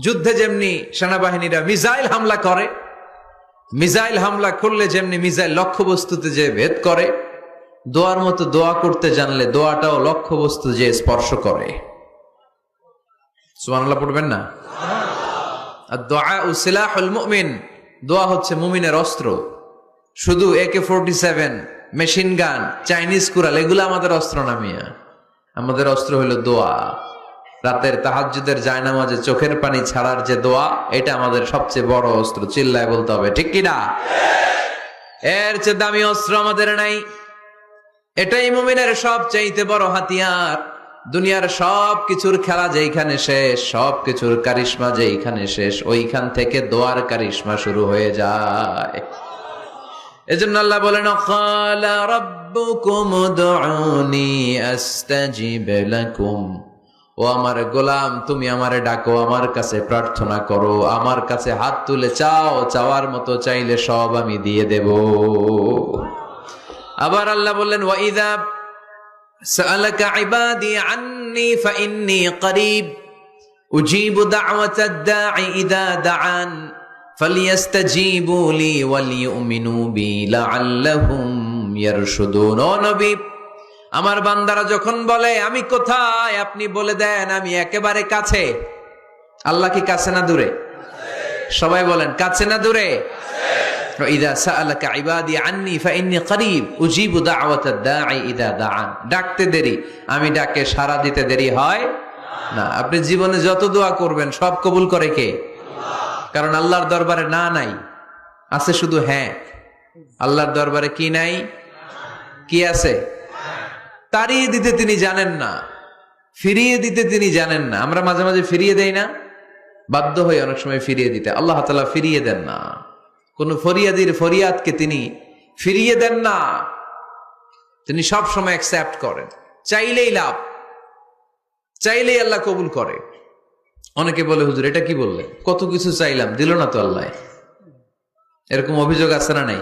যুদ্ধে যেমনি সেনাবাহিনীরা মিসাইল হামলা করে, মিসাইল হামলা করলে যেমনি মিসাইল লক্ষ্যবস্তুতে যে ভেদ করে, দোয়ার মতো দোয়া করতে জানলে দোয়াটাও লক্ষ্যবস্তু যে স্পর্শ করে। সুবহানাল্লাহ পড়বেন না? আদ-দুআ সিলাহুল মুমিন। দোয়া হচ্ছে মুমিনের অস্ত্র। শুধু AK-47, machine gun, Chinese Corel এগুলো আমাদের অস্ত্র না মিয়া। আমাদের অস্ত্র হলো দোয়া। রাতের তাহাজ্জুদের জায়নামাজে চোখের পানি ছাড়ার যে দোয়া, এটা আমাদের সবচেয়ে বড় অস্ত্র। চিল্লায় বলতে হবে ঠিক কি না? এর চেয়ে দামি অস্ত্র আমাদের নাই। এটাই মুমিনের সবচাইতে বড় হাতিয়ার। দুনিয়ার সব কিছুর খেলা যেইখানে শেষ, সব কিছুর কারিশমা যেইখানে শেষ, ওইখান থেকে দোয়ার কারিশমা শুরু হয়ে যায়। এজন্য আল্লাহ বলেন ক্বালা রাব্বুকুম উদউনি আস্তাজিব লাকুম। ও আমার গোলাম, তুমি আমারে ডাকো, আমার কাছে প্রার্থনা করো, আমার কাছে হাত তুলে চাও, চাওয়ার মতো চাইলে সব আমি দিয়ে দেব। আবার আল্লাহ বললেন ওয়া ইযা সাআলাকা ইবাদি আন্নী ফাইন্নী করিব উজিবু দাওয়াতাদ দাঈ ইযা দাআন ফালিয়াস্তাজিবু লি ওয়ালিউমিনু বি লাআল্লাহুম ইয়ারশুদুন। ও নবী, আমার বান্দারা যখন বলে আমি কোথায়, আপনি বলে দেন আমি একেবারে কাছে। আল্লাহ কি কাছে না দূরে? সবাই বলেন কাছে না দূরে? ইযা সাআলাকা ইবাদি আন্নী ফাইন্নী করিব উজিবু দাওয়াতাদ দাঈ ইযা দাআন। ডাকতে দেরি, আমি ডাকে সাড়া দিতে দেরি হয় না। আপনি জীবনে যত দোয়া করবেন সব কবুল করে কে? আল্লাহ। কারণ আল্লাহর দরবারে না নাই, আছে শুধু হ্যাঁ। আল্লাহর দরবারে কি নাই? কি আছে? তাড়িয়ে দিতে তিনি জানেন না, ফিরিয়ে দিতে তিনি জানেন না। আমরা মাঝে মাঝে ফিরিয়ে দেই না, বাধ্য হয়ে অনেক সময় ফিরিয়ে দিতে। আল্লাহ তাআলা ফিরিয়ে দেন না। কোন ফরিয়াদির ফরিয়াদকে তিনি ফিরিয়ে দেন না, তিনি সব সময় অ্যাকসেপ্ট করেন। চাইলেই লাভ, চাইলেই আল্লাহ কবুল করে। অনেকে বলে হুজুর এটা কি বললেন, কত কিছু চাইলাম দিল না তো আল্লাহ। এরকম অভিযোগ আছে না নাই?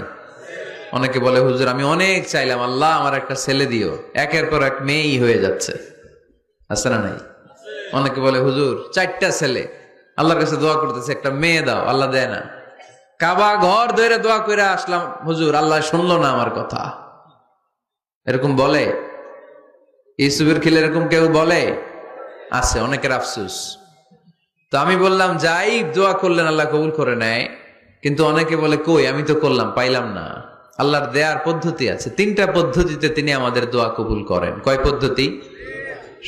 অনেকে বলে হুজুর আমি অনেক চাইলাম, আল্লাহ আমার একটা ছেলে দিও, একের পর এক মেয়েই হয়ে যাচ্ছে। আছে না নাই? অনেকে বলে হুজুর 4টা ছেলে, আল্লাহর কাছে দোয়া করতেছে একটা মেয়ে দাও, আল্লাহ দেয় না। কাবা ঘর ধরে দোয়া করে আসলাম হুজুর, আল্লাহ শুনলো না আমার কথা। এরকম বলে? ইউসুফের খিলে এরকম কেউ বলে? আছে, অনেকের আফসোস। তো আমি বললাম যাই দোয়া করলেন আল্লাহ কবুল করে নেয়, কিন্তু অনেকে বলে কই আমি তো করলাম পাইলাম না। আল্লাহর দেয়ার পদ্ধতি আছে, 3টা পদ্ধতিতে তিনি আমাদের দোয়া কবুল করেন। কয় পদ্ধতি?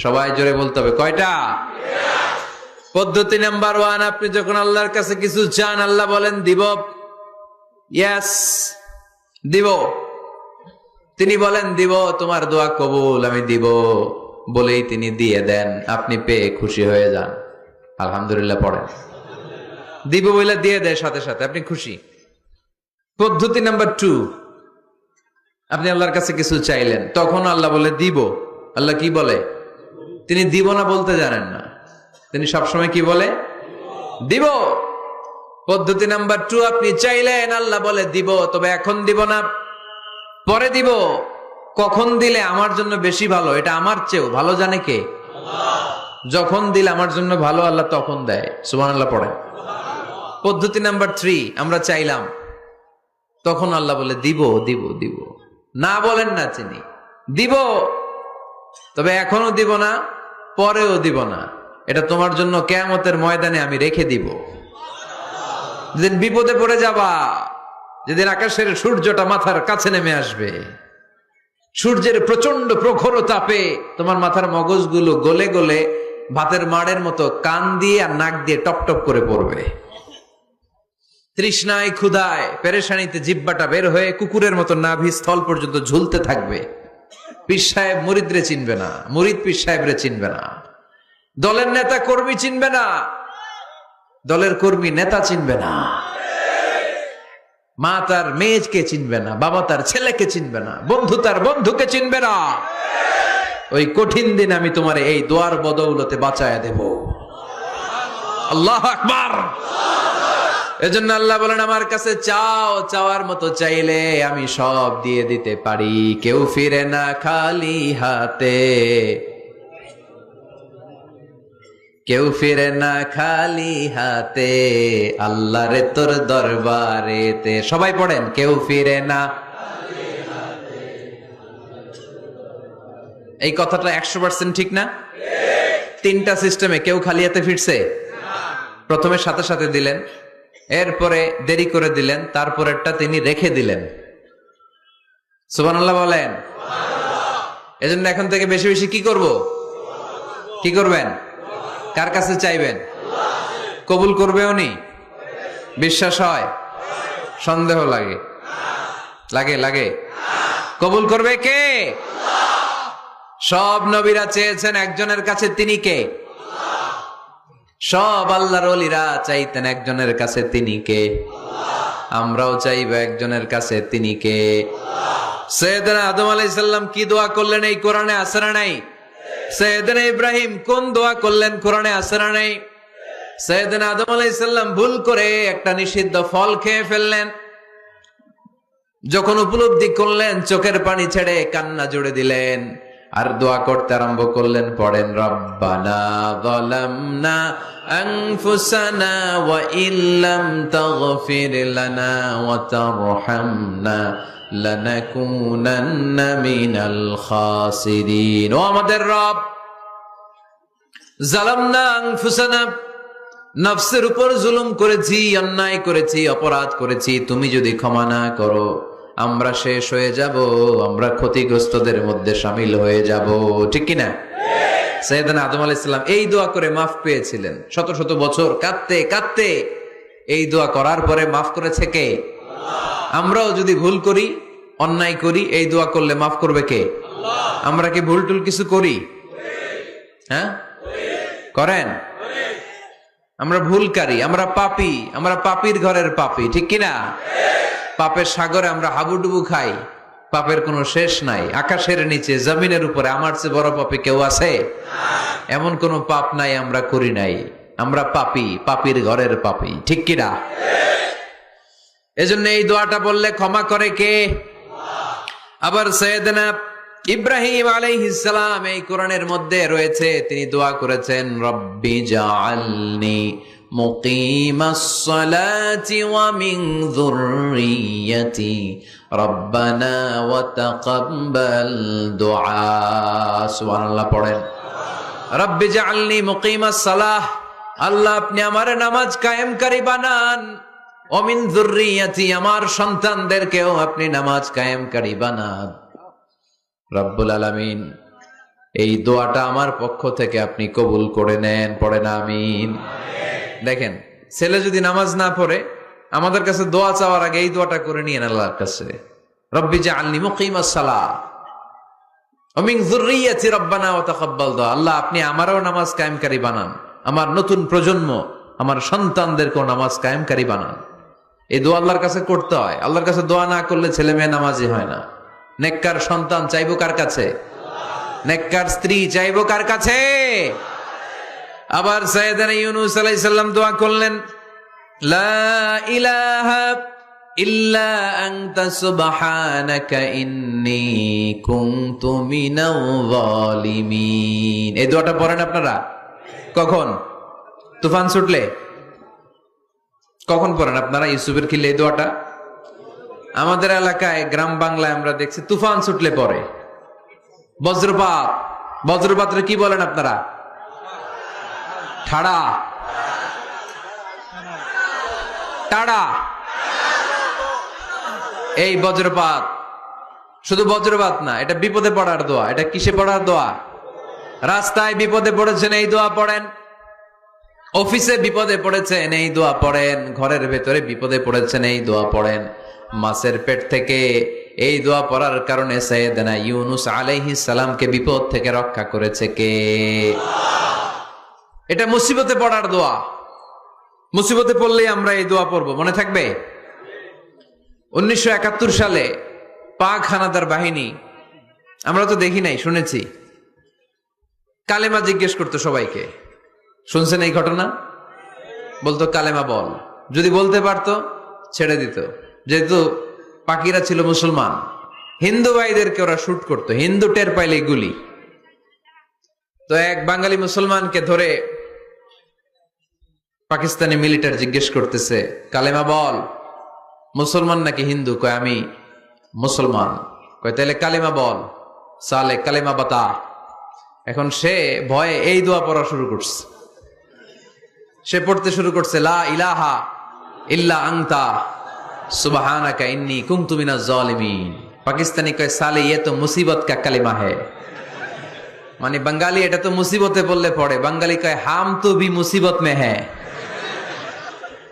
সবাই জোরে বলতে হবে, কয়টা? পদ্ধতি নাম্বার 1, আপনি যখন আল্লাহর কাছে কিছু চান আল্লাহ বলেন দিব, ইয়েস দিব। তিনি বলেন দিব, তোমার দোয়া কবুল, আমি দিব বলেই তিনি দিয়ে দেন, আপনি পেয়ে খুশি হয়ে যান, আলহামদুলিল্লাহ পড়েন। দিব বলে দিয়ে দেয় সাথে সাথে, আপনি খুশি। পদ্ধতি নাম্বার 2, আপনি আল্লাহর কাছে কিছু চাইলেন, তখন আল্লাহ বলে দিব। আল্লাহ কি বলে? তিনি দিব না বলতে জানেন না, তিনি সবসময় কি বলে? দিব। পদ্ধতি নাম্বার 2, আপনি চাইলেন আল্লাহ বলে দিব, তবে এখন দিব না, পরে দিব। কখন দিলে আমার জন্য বেশি ভালো, এটা আমার চেয়েও ভালো জানে কে? যখন দিলে আমার জন্য ভালো আল্লাহ তখন দেয়, সুবহানাল্লাহ পড়েন। পদ্ধতি নাম্বার 3, আমরা চাইলাম, তখন আল্লাহ বলে দিব দিব দিব, না বলেন না চিনি, দিব, তবে এখনো দিব না, পরেও দিব না, এটা তোমার জন্য কিয়ামতের ময়দানে আমি রেখে দিব। যেদিন বিপদে পড়ে যাবা, যেদিন আকাশের সূর্যটা মাথার কাছে নেমে আসবে, সূর্যের প্রচন্ড প্রখর তাপে তোমার মাথার মগজগুলো গলে গলে ভাতের মাড়ের মতো কান দিয়ে আর নাক দিয়ে টপ টপ করে পড়বে। তৃষ্ণায় ক্ষুধায় পেরেশানিতে জিহ্বাটা বের হয়ে কুকুরের মতো নাভি স্থল পর্যন্ত ঝুলতে থাকবে। পীর সাহেব মুরিদরে চিনবে না, মুরিদ পীর সাহেবরে চিনবে না, দলের নেতা কর্মী চিনবে না, দলের কর্মী নেতা চিনবে না, মা তার মেয়েকে চিনবে না, বাবা তার ছেলেকে চিনবে না, বন্ধু তার বন্ধুকে চিনবে না। ওই কঠিন দিন আমি তোমার এই দোয়ার বদৌলতে বাঁচায় দেব। আল্লাহু আকবার। এজন্য আল্লাহ বলেন আমার কাছে চাও, চাওয়ার মতো চাইলে আমি সব দিয়ে দিতে পারি। কেউ ফিরে না খালি হাতে, কেউ ফিরে না খালি হাতে, আল্লাহরে তোর দরবারেতে। সবাই পড়েন, কেউ ফিরে না। এই কথাটা 100% ঠিক না? 3টা সিস্টেমে কেউ খালি হাতে ফিরছে? প্রথমে সাথে সাথে দিলেন, এরপরে দেরি করে দিলেন, তারপরেরটা তিনি রেখে দিলেন। সুবহানাল্লাহ বলেন। এজন্য এখন থেকে বেশি বেশি কি করব? কি করবেন? কার কাছে চাইবেন? কবুল করবে উনি? বিশ্বাস হয়? সন্দেহ লাগে? লাগে লাগে? কবুল করবে কে? সব নবীরা চেয়েছেন একজনের কাছে, তিনি কে? সব আল্লাহর ওলিরা চাইতেন একজনের কাছে, তিনি কে? আমরাও চাইব একজনের কাছে, তিনি কে? সাইয়েদনা আদম আলাইহিস সালাম কি দোয়া করলেন এই কোরআনে আছে না নাই? সাইয়েদনা ইব্রাহিম কোন দোয়া করলেন কোরআনে আছে না নাই? সাইয়েদনা আদম আলাইহিস সালাম ভুল করে একটা নিষিদ্ধ ফল খেয়ে ফেললেন, যখন উপলব্ধি করলেন চোখের পানি ছেড়ে কান্না জুড়ে দিলেন আর দোয়া করতে আরম্ভ করলেন। পড়েন, রব্বানা যালামনা আনফুসানা ওয়া ইল্লাম তাগফির লানা ওয়া তারহামনা লানাকুনান্না মিনাল খাসিরিন। ও আমাদের রব, যালামনা আনফুসানা, নফসের উপর জুলুম করেছি, অন্যায় করেছি, অপরাধ করেছি, তুমি যদি ক্ষমা না করো আমরা শেষ হয়ে যাব, আমরা ক্ষতিগ্রস্তদের মধ্যে শামিল হয়ে যাব। ঠিক কিনা? সাইয়েদনা আদম আলাইহিস সালাম এই দোয়া করে মাফ পেয়েছিলেন। শত শত বছর কাঁদতে কাঁদতে এই দোয়া করার পরে মাফ করেছে কে? আমরাও যদি ভুল করি, অন্যায় করি, এই দোয়া করলে মাফ করবে কে? আমরা কি ভুল টুল কিছু করি? হ্যাঁ করেন? আমরা ভুলকারী, আমরা পাপী, আমরা পাপীর ঘরের পাপী। ঠিক কিনা? পাপের সাগরে আমরা হাবুডুবু খাই, পাপের কোনো শেষ নাই। আকাশের নিচে জমিনের উপরে আমার চেয়ে বড় পাপী কেউ আছে? এমন কোনো পাপ নাই আমরা করি নাই। আমরা পাপী, পাপীর ঘরের পাপী। ঠিক কিনা? এজন্য এই দোয়াটা বললে ক্ষমা করে কে? আবার সাইয়েদনা ইব্রাহিম আলাইহিস সালাম এই কোরআনের মধ্যে রয়েছে, তিনি দোয়া করেছেন, রব্বি জাআলনি মুকিমাস সালাতি ওয়া মিন যুররিয়্যাতি রব্বানা ওয়া তাকাব্বাল দুআ। সুবহানাল্লাহ পড়েন। রব্বি জাআলনি মুকিমাস সালাহ, আল্লাহ আপনি আমার নামাজ কায়েমকারী বানান। ওয়া মিন যুররিয়াতি, আমার সন্তানদেরকেও আপনি নামাজ কায়েমকারী বানান। রব্বুল আলামিন এই দোয়াটা আমার পক্ষ থেকে আপনি কবুল করে নেন। পড়েন আমিন। দেখেন, ছেলে যদি নামাজ না পড়ে আমাদের কাছে দোয়া চাওয়ার আগে এই দোয়াটা করে নিয়েন আল্লাহর কাছে, রব্বি জাআলনি মুকিমাস সালাহ ওয়া মিন যুররিয়াতি রব্বানা ওয়া তাকাব্বাল দুআ। আল্লাহ আপনি আমারও নামাজ কায়েমকারী বানান, আমার নতুন প্রজন্ম, আমার সন্তানদেরকেও নামাজ কায়েমকারী বানান। এই দোয়া আল্লাহর কাছে করতে হয়। আল্লাহর কাছে দোয়া না করলে ছেলে মেয়ে নামাজি হয় না। নেককার সন্তান চাইবো কার কাছে? নেককার স্ত্রী চাইবো কার কাছে? আবার সাইয়েদনা ইউনূস আলাইহিস সালাম দোয়া করলেন, লা ইলাহা ইল্লা আনতা সুবহানাকা ইন্নী কুনতু মিনাল যালিমিন। এই দোয়াটা পড়েন আপনারা কখন? তুফান ছুটলে? কখন পড়েন আপনারা ইউসুফের খিলে এই দোয়াটা? আমাদের এলাকায় গ্রাম বাংলায় আমরা দেখছি তুফান ছুটলে পড়ে। বজ্রপাত, বজ্রপাতরে কি বলেন আপনারা? ঠাড়া, টাড়া। এই বজ্রপাত শুধু বজ্রপাত না, এটা বিপদে পড়ার দোয়া। এটা কিসে পড়ার দোয়া? রাস্তায় বিপদে পড়েছেন এই দোয়া পড়েন, অফিসে বিপদে পড়েছেন এই দোয়া পড়েন, ঘরের ভেতরে বিপদে পড়েছেন এই দোয়া পড়েন। মাছের পেট থেকে এই দোয়া পড়ার কারণে সাইয়েদনা ইউনূস আলাইহিস সালামকে বিপদ থেকে রক্ষা করেছে কে? এটা মুসিবতে পড়ার দোয়া। মুসিবতে পড়লেই আমরা এই দোয়া পড়বো, মনে থাকবে? 1971 সালে পাক হানাদার বাহিনী, আমরা তো দেখি নাই, শুনেছি, কালেমা জিজ্ঞেস করতো সবাইকে। শুনছেন এই ঘটনা? বলতো কালেমা বল, যদি বলতে পারতো ছেড়ে দিত। যেহেতু পাকিরা ছিল মুসলমান, হিন্দু ভাইদেরকে ওরা শুট করতো, হিন্দু টের পাইলে গুলি। তো এক বাঙালি মুসলমানকে ধরে পাকিস্তানি মিলিটারি জিজ্ঞেস করতেছে, কালেমা বল। মুসলমান নাকি হিন্দু? কয় আমি মুসলমান। কয় তাহলে কালেমা বল। সালে কালেমা বাতা। এখন সে ভয়ে এই দোয়া পড়া শুরু করছে। সে পড়তে শুরু করছে, লা ইলাহা ইল্লা আনতা সুবহানাকা ইন্নী কুনতু মিনাজ জালিমিন। পাকিস্তানি কয় সালে ये तो मुसीबत का कलिमा है। মানে বাঙালি এটা তো মুসিবতে বললে পড়ে, বাঙালি কয় হাম তো ভি মুসিবত মে হ্যায়,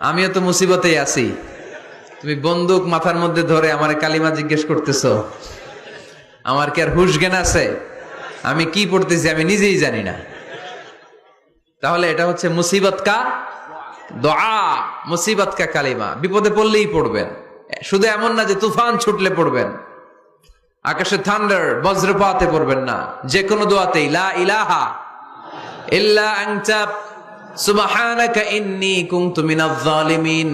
আমিও তো মুসিবতেই আছি। তুমি বন্দুক মাথার মধ্যে ধরে আমারে কালিমা জিজ্ঞেস করতেছো, আমার কি আর হুশ জ্ঞান আছে? আমি কি পড়তেছি আমি নিজেই জানি না। তাহলে এটা হচ্ছে মুসিবত কা দোয়া, মুসিবত কা কালিমা। বিপদে পড়লেই পড়বেন, শুধু এমন না যে তুফান ছুটলে পড়বেন, আকাশে থান্ডার বজ্রপাতে পড়বেন না। যে কোনো দোয়াতেই লা ইলাহা ইল্লা আনতা সুবহানাকা ইন্নী কুনতু মিনাজ জালিমিন।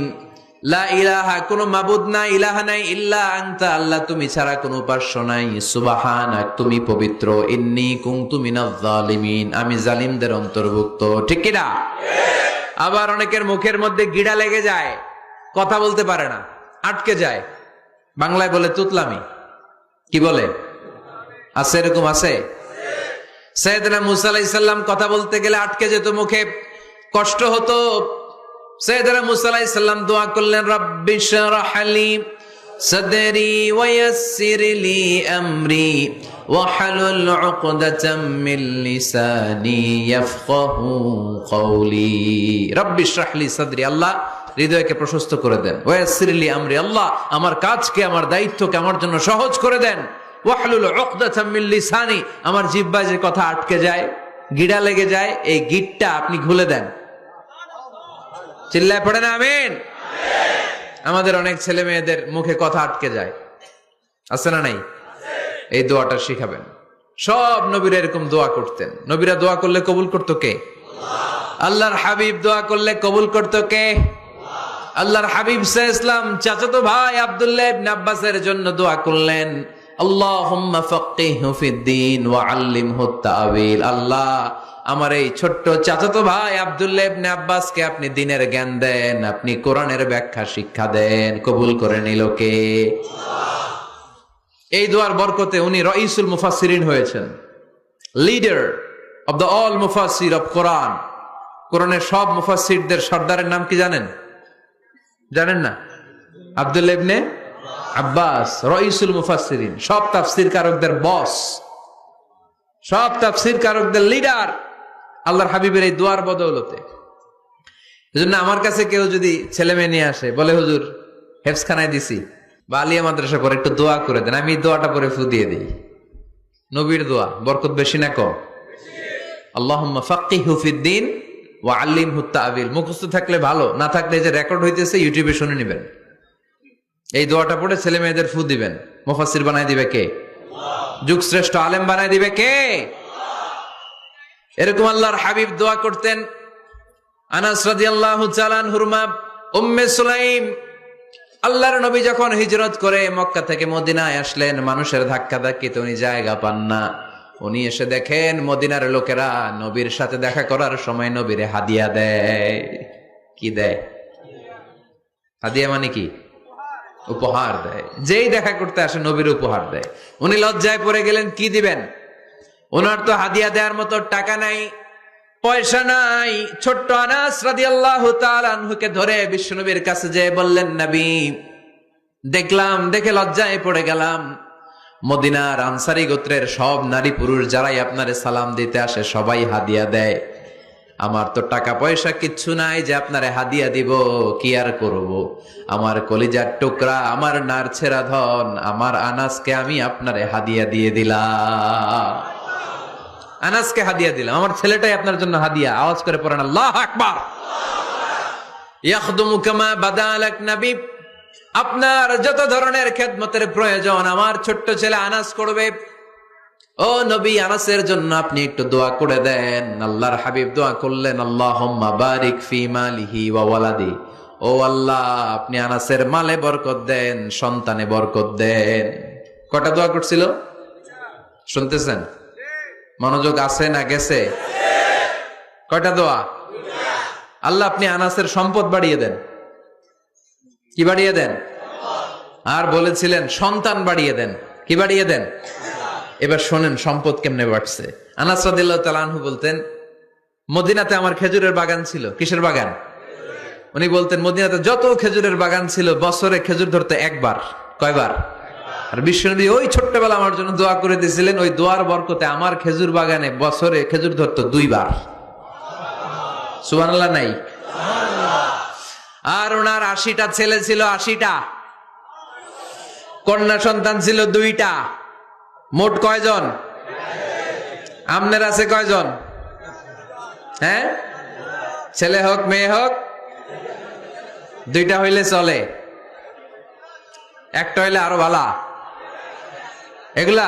লা ইলাহা, কোনো মাবুদ নাই, ইলাহা নাই, ইল্লা আনতা, আল্লাহ তুমি ছাড়া কোনো উপাস্য নাই, সুবহানাক তুমি পবিত্র, ইন্নী কুনতু মিনাজ জালিমিন আমি জালিমদের অন্তর্ভুক্ত। ঠিক কি না? আবার অনেকের মুখের মধ্যে গিড়া লেগে যায়, কথা বলতে পারে না, আটকে যায়। বাংলায় বলে তুতলামি। কি বলে? আছে, এরকম আছে। সাইয়েদনা মুসা আলাইহিস সালাম কথা বলতে গেলে আটকে যেত, মুখে কষ্ট হতো। সাইয়েদনা মুসা আলাইহিস সালাম দোয়া করলেন, রাব্বি শরহ লি সাদরি ওয়া ইয়াসসির লি আমরি ওয়াহলুল উকদাতাম মিন লিসানি ইয়াফকাহু কওলি। রাব্বি শরহ লি সাদরি, আল্লাহ হৃদয়কে প্রশস্ত করে দেন। ওয়া ইয়াসসির লি আমরি, আল্লাহ আমার কাজকে, আমার দায়িত্বকে আমার জন্য সহজ করে দেন। ওয়াহলুল উকদাতাম মিন লিসানি, আমার জিহ্বায় যে কথা আটকে যায়, গিড়া লেগে যায়, এই গিটটা আপনি খুলে দেন। চিল্লায় পড়েন আমিন। আমাদের অনেক ছেলে মেয়েদের মুখে কথা আটকে যায়, আছে না নাই? এই দোয়াটা শিখাবেন। সব নবীরা এরকম দোয়া করতেন। নবীরা দোয়া করলে কবুল করতো কে? আল্লাহর হাবিব দোয়া করলে কবুল করতো কে? আল্লাহর হাবিব সাল্লাল্লাহু আলাইহি ওয়াসাল্লাম চাচাতো ভাই আব্দুল্লাহ ইবনে আব্বাসের জন্য দোয়া করলেন, আল্লাহুম্মা ফাক্কিহহু ফিদ্দীন ওয়া আল্লিমহু তা'ওয়িল। আল্লাহ আমার এই ছোট্ট চাচাতো ভাই আব্দুল্লাহ ইবনে আব্বাসকে আপনি দ্বীনের জ্ঞান দেন, আপনি কোরআনের ব্যাখ্যা শিক্ষা দেন। কবুল করে নিল কে? এই দোয়ার বরকতে উনি রাইসুল মুফাসসিরিন হয়েছেন, লিডার অব দ্য অল মুফাসসির অফ কোরআন। কোরআনের সব মুফাসসিরদের সর্দারের নাম কি জানেন? জানেন না? আব্দুল্লাহ ইবনে আব্বাস, রাইসুল মুফাসসিরিন, সব তাফসীর কারকদের বস, সব তাফসীর কারকদের লিডার আল্লাহর হাবিবের এই দোয়ার বদৌলতে। এজন্য আমার কাছে কেউ যদি ছেলে মেয়ে নিয়ে আসে, বলে হুজুর হেফজখানায় দিছি বা আলিয়া মাদ্রাসা পরে একটু দোয়া করে দেন, আমি দোয়াটা পরে ফু দিয়ে দিই। নবীর দোয়া বরকত বেশি না কম? আল্লাহুম্মা ফাক্কিহু ফিদ্দীন ওয়া আল্লিমহু তা'ওয়িল। মুখস্থ থাকলে ভালো, না থাকলে যে রেকর্ড হইতেছে ইউটিউবে শুনে নেবেন। এই দোয়াটা পড়ে ছেলে মেয়েদের ফু দিবেন। মুফাসসির বানাই দিবে কে? যুগ শ্রেষ্ঠ আলেম বানাই দিবে কে? এরকম আল্লাহর হাবিব দোয়া করতেন। আনাস রাদিয়াল্লাহু তাআলা আনহুর মা উম্মে সুলাইম, আল্লাহর নবী যখন হিজরত করে মক্কা থেকে মদিনায় আসলেন, মানুষের ধাক্কাধাক্কিতে উনি জায়গা পান না। উনি এসে দেখেন মদিনার লোকেরা নবীর সাথে দেখা করার সময় নবীরে হাদিয়া দেয়। কি দেয়? হাদিয়া মানে কি? উপহার দেয়। যেই দেখা করতে আসে নবীর উপহার দেয়। উনি লজ্জায় পড়ে গেলেন, কি দিবেন? ওনার তো হাদিয়া দেওয়ার মতো টাকা নাই, পয়সা নাই। ছোট্ট আনাস রাদিয়াল্লাহু তাআলা আনহুকে ধরে বিশ্বনবীর কাছে যেয়ে বললেন, নবী দেখলাম, দেখে লজ্জায় পড়ে গেলাম, মদিনার আনসারী গোত্রের সব নারী পুরুষ যারাই আপনারে সালাম দিতে আসে সবাই হাদিয়া দেয়। আমার তো টাকা পয়সা কিচ্ছু নাই যে আপনারে হাদিয়া দিব, কি আর করব। আমার কলিজার টুকরা, আমার নারছেরা ধন, আমার আনাসকে আমি আপনারে হাদিয়া দিয়ে দিলাম। আনাসকে হাদিয়া দিলাম, আমার ছেলেটাই আপনার জন্য হাদিয়া। আওয়াজ করে পড়েন আল্লাহু আকবার। ইয়াখদুমু কামা বাদালাক নবী, আপনার যত ধরনের খেদমতের প্রয়োজন আমার ছোট্ট ছেলে আনাস করবে। ও নবী, আনাসের জন্য আপনি একটু দোয়া করে দেন। আল্লাহর হাবিব দোয়া করলেন, আল্লাহুম্মা বারিক ফি মালিহি ওয়া ওয়ালাদি। ও আল্লাহ, আপনি আনাসের মালে বরকত দেন, সন্তানে বরকত দেন। কয়টা দোয়া করছিল শুনতেছেন? মনোযোগ আছে না গেছে? কয়টা দোয়া? আল্লাহ আপনি আনাসের সম্পদ বাড়িয়ে দেন। কি বাড়িয়ে দেন? আর বলেছিলেন সন্তান বাড়িয়ে দেন। কি বাড়িয়ে দেন? এবার শোনেন সম্পদ কেমনে বাড়ছে। আনাস রাদিয়াল্লাহু তাআলা আনহু বলতেন, মদিনাতে আমার খেজুরের বাগান ছিল। কিসের বাগান? উনি বলতেন মদিনাতে যত খেজুরের বাগান ছিল বছরে খেজুর ধরতে একবার। কয়বার? আর বিশ্বনবী ওই ছোট্টবেলা আমার জন্য দোয়া করে দিয়েছিলেন, ওই দোয়ার বরকতে আমার খেজুর বাগানে বছরে খেজুর ধরতো 2 বার। সুবহানাল্লাহ নাই? আর ওনার 80টা ছেলে ছিল, 80টা। কন্যা সন্তান ছিল 2টা। মোট কয়জন? আমনের আছে কয়জন? হ্যাঁ, ছেলে হোক মেয়ে হোক 2টা হইলে চলে, একটা হইলে আরো ভালো। এগুলা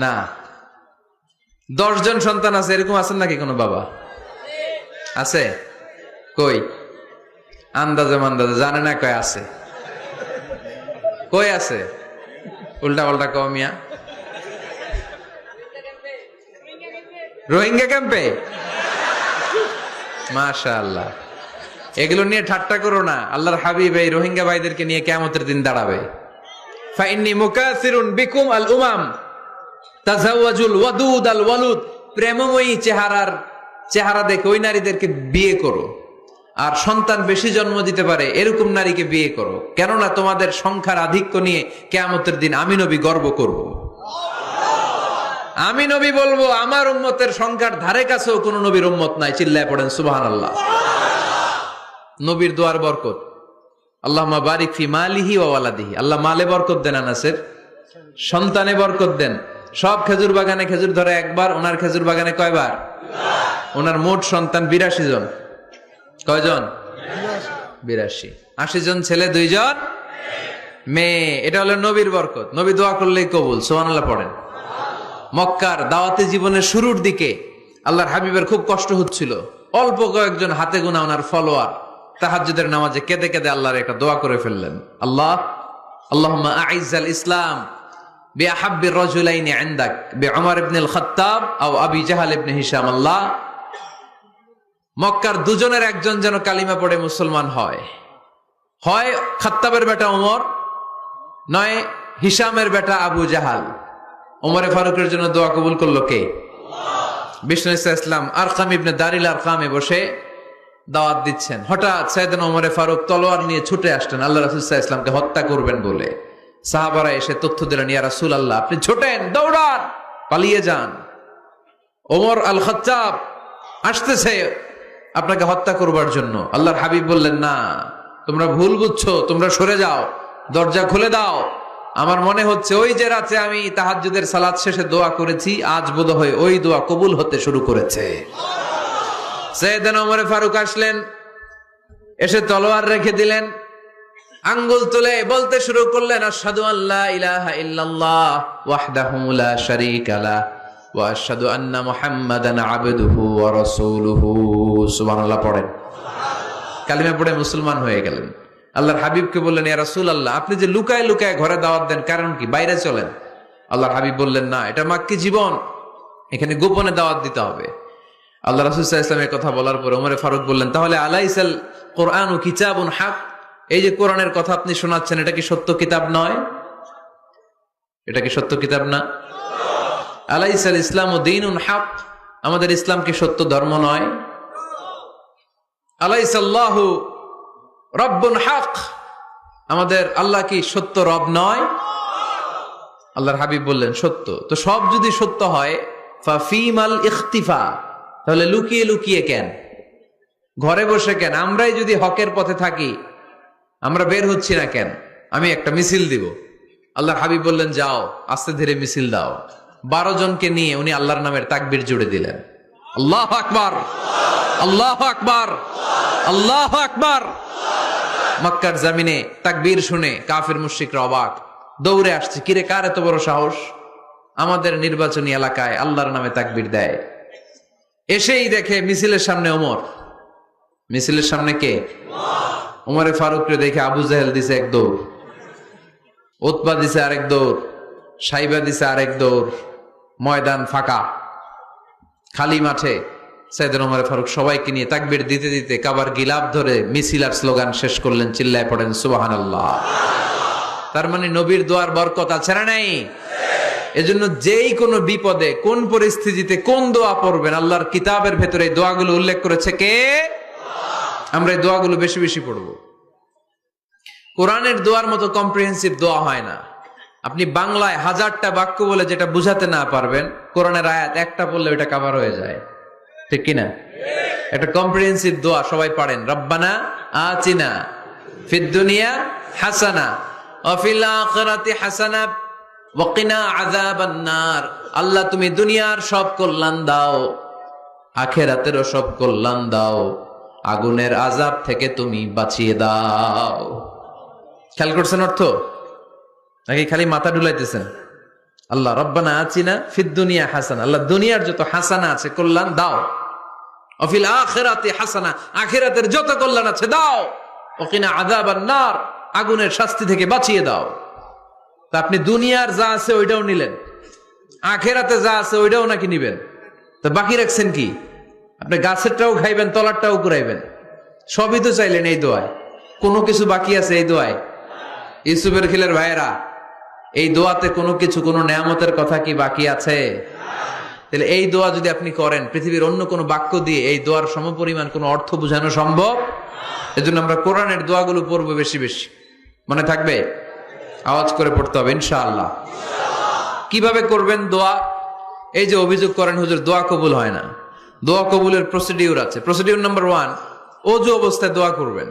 না, 10 জন সন্তান আছে, এরকম আছেন নাকি কোনো বাবা? আছে? কই? আন্দাজে মান্দাজে জানে না কয় আছে। কই আছে? উল্টা পাল্টা কমিয়া রোহিঙ্গা ক্যাম্পে। মাশাআল্লাহ, এগুলো নিয়ে ঠাট্টা করো না। আল্লাহর হাবিব এই রোহিঙ্গা ভাইদেরকে নিয়ে কিয়ামতের দিন দাঁড়াবে। ফাইন্নী মুকাসিরুন বিকুম আল উমাম তাজাওয়াজুল ওয়াদুদ আল ওয়ালুদ। প্রেমময়ী চেহারা দেখে ওই নারীদেরকে বিয়ে করো, আর সন্তান বেশি জন্ম দিতে পারে এরকম নারীকে বিয়ে করো, কেননা তোমাদের সংখ্যার আধিক্য নিয়ে কিয়ামতের দিন আমি নবী গর্ব করব। আমি নবী বলবো আমার উম্মতের সংখ্যার ধারে কাছেও কোন নবীর উম্মত নাই। চিল্লায় পড়েন সুবহানাল্লাহ। নবীর দোয়ার বরকত। আল্লাহুম্মা বারিক ফি মালিহি ওয়া ওয়ালাদিহি। আল্লাহ মালে বরকত দেন, আনাসের সন্তানে বরকত দেন। সব খেজুর বাগানে খেজুর ধরে একবার, ওনার খেজুর বাগানে কয়বার? ওনার মোট সন্তান 82 জন। কয়জন? 82। 80 জন ছেলে, 2 জন মেয়ে। এটা হলো নবীর বরকত। নবী দোয়া করলেই কবুল। সুবহানাল্লাহ পড়েন। মক্কার দাওয়াতি জীবনের শুরুর দিকে আল্লাহর হাবিবের খুব কষ্ট হচ্ছিল। অল্প কয়েকজন হাতে গোনা ওনার ফলোয়ার তাহাজ্জুদের নামাজে কেঁদে কেঁদে আল্লাহর একটা দোয়া করে ফেললেন। আল্লাহুম্মা আইজ্জাল ইসলাম বিআহাব্বির রাজুলাইনি ইনদাক বিউমর ইবনে আল খাত্তাব আও আবি জাহল ইবনে হিশাম। আল্লাহ, মক্কার দুজনের একজন যেন কালিমা পড়ে মুসলমান হয়। হয় খাত্তাবের বেটা ওমর, নয় হিশামের বেটা আবু জাহাল ওমরে ফারুকের জন্য দোয়া কবুল করলো কে? বিষ্ণু ইসলাম আরকাম ইবনে দারিল আরকামে বসে দাওয়াত দিচ্ছেন। হঠাৎ সাইয়েদনা ওমরে ফারুক তলোয়ার নিয়ে ছুটে আসলেন আল্লাহ রাসূল সাল্লাল্লাহু আলাইহি ওয়াসাল্লামকে হত্যা করবেন বলে। সাহাবারা এসে তথ্য দিলেন, ইয়া রাসূলুল্লাহ, আপনি ছোটেন, দৌড়ান, পালিয়ে যান, ওমর আল খাত্তাব আসতেছে আপনাকে হত্যা করবার জন্য। আল্লাহর হাবিব বললেন, না, তোমরা ভুল বুঝছো, তোমরা সরে যাও, দরজা খুলে দাও। আমার মনে হচ্ছে ওই যে রাতে আমি তাহাজ্জুদের সালাত শেষে দোয়া করেছি, আজ বোধহয় ওই দোয়া কবুল হতে শুরু করেছে। সাইয়েদনা ওমর ফারুক আসলেন, এসে তলোয়ার রেখে দিলেন, আঙ্গুল তুলে বলতে শুরু করলেন, আশহাদু আল্লা ইলাহা ইল্লাল্লাহ ওয়াহদাহু লা শারীকা লাহ ওয়া আশহাদু আন্না মুহাম্মাদান আবদুহু ওয়া রাসূলুহু। সুবহানাল্লাহ পড়েন। কালিমা পড়ে মুসলমান হয়ে গেলেন। আল্লাহর হাবিবকে বললেন, ইয়া রাসূলুল্লাহ, আপনি যে লুকায় লুকায় ঘরে দাওয়াত দেন, কারণ কি? বাইরে চলেন। আল্লাহর হাবিব বললেন, না, এটা মাক্কি জীবন, এখানে গোপনে দাওয়াত দিতে হবে। আল্লাহ রাসূল সাল্লাল্লাহু আলাইহি ওয়াসাল্লামের কথা বলার পরে ওমর ফারুক বললেন, তাহলে আলাইসাল কোরআনু কিতাবুন হক, এই যে কোরআনের কথা আপনি শোনাচ্ছেন, এটা কি সত্য কিতাব নয়? এটা কি সত্য কিতাব না? আলাইসাল ইসলামু দীনুন হক, আমাদের ইসলাম কি সত্য ধর্ম নয়? আলাইসাল্লাহু রব্বুন হক, আমাদের আল্লাহ কি সত্য রব নয়? আল্লাহর হাবিব বললেন, সত্য। তো সব যদি সত্য হয়, ফাফিমাল ইখতিফা, তাহলে লুকিয়ে লুকিয়ে কেন, ঘরে বসে কেন? আমরাই যদি হকের পথে থাকি, আমরা বের হচ্ছি না কেন? আমি একটা মিছিল দিব। আল্লাহর হাবিব বললেন, যাও, আস্তে ধীরে মিছিল দাও। 12 জনকে নিয়ে উনি আল্লাহর নামের তাকবীর জুড়ে দিলেন। আল্লাহু আকবার, আল্লাহু আকবার, আল্লাহু আকবার। মক্কার জমিনে তাকবীর শুনে কাফির মুশরিকরা অবাক, দৌড়ে আসছে, কিরে, কার এত বড় সাহস আমাদের নির্বাচনী এলাকায় আল্লাহর নামে তাকবীর দেয়? এসেই দেখে মিছিলের সামনে ওমর। মিছিলের সামনে কে? ওমরে ফারুককে দেখে আবু জাহেল দিছে এক দৌড়, উতবা দিছে আরেক দৌড়, সাইবা দিছে আরেক দৌড়। ময়দান ফাঁকা, খালি মাঠে সাইয়েদনা ওমর ফারুক সবাইকে নিয়ে তাকবীর দিতে দিতে কাবার গিলাফ ধরে মিছিল আর স্লোগান শেষ করলেন। চিল্লায় পড়েন সুবহানাল্লাহ। তার মানে নবীর দোয়ার বরকত আছে না নাই? এজন্য যেই কোনো বিপদে, কোন পরিস্থিতিতে কোন দোয়া পড়বেন, আল্লাহর কিতাবের ভেতরে এই দোয়াগুলো উল্লেখ করেছে কে? আমরা এই দোয়াগুলো বেশি বেশি পড়বো। কোরআনের দোয়ার মতো কম্প্রিহেন্সিভ দোয়া হয় না। আপনি বাংলায় 1000টা বাক্য বলে যেটা বুঝাতে না পারবেন, কোরআনের আয়াত একটা পড়লে ওটা কভার হয়ে যায়, ঠিক কিনা? একটা কম্প্রিহেন্সিভ দোয়া সবাই পড়েন, রব্বানা আতিনা ফিদ দুনিয়া হাসানা ওয়া ফিল আখিরাতি হাসানা ওয়া কিনা আযাবান নার। আল্লাহ, তুমি দুনিয়ার সব কল্যাণ দাও, আখিরাতেরও সব কল্যাণ দাও, আগুনের আযাব থেকে তুমি বাঁচিয়ে দাও। খেয়াল করছেন অর্থ, নাকি খালি মাথা ডুলাইতেছেন? আল্লাহ রব্বানা আতিনা ফিদ দুনিয়া হাসানা, আল্লাহ দুনিয়ার যত হাসানা আছে কল্যাণ দাও, ওয়া ফিল আখিরাতি হাসানা, আখিরাতের যত কল্যাণ আছে দাও, ওয়া কিনা আযাবান নার, আগুনের শাস্তি থেকে বাঁচিয়ে দাও। তা আপনি দুনিয়ার যা আছে ওইটাও নিলেন, আখিরাতে যা আছে ওইটাও নাকি নিবেন, তো বাকি রাখছেন কি? আপনি গাছেরটাও খাইবেন, তলারটাও কুড়াইবেন, সবই তো চাইলেন এই দোয়ায়। কোনো কিছু বাকি আছে এই দোয়ায়? ইউসুফের খিলের ভাইয়েরা, এই দোয়াতে কোনো কিছু, কোনো নেয়ামতের কথা কি বাকি আছে? তাহলে এই দোয়া যদি আপনি করেন, পৃথিবীর অন্য কোনো বাক্য দিয়ে এই দোয়ার সমপরিমাণ কোনো অর্থ বোঝানো সম্ভব? এজন্য আমরা কোরআনের দোয়াগুলো পড়বো বেশি বেশি। মনে থাকবে? আওয়াজ করে পড়তে হবে ইনশাআল্লাহ। কিভাবে করবেন দোয়া? এই যে অভিযোগ করেন হুজুর দোয়া কবুল হয় না, দোয়া কবুলের প্রসিডিউর আছে। প্রসিডিউর নাম্বার 1, ওযু অবস্থায় দোয়া করবেন।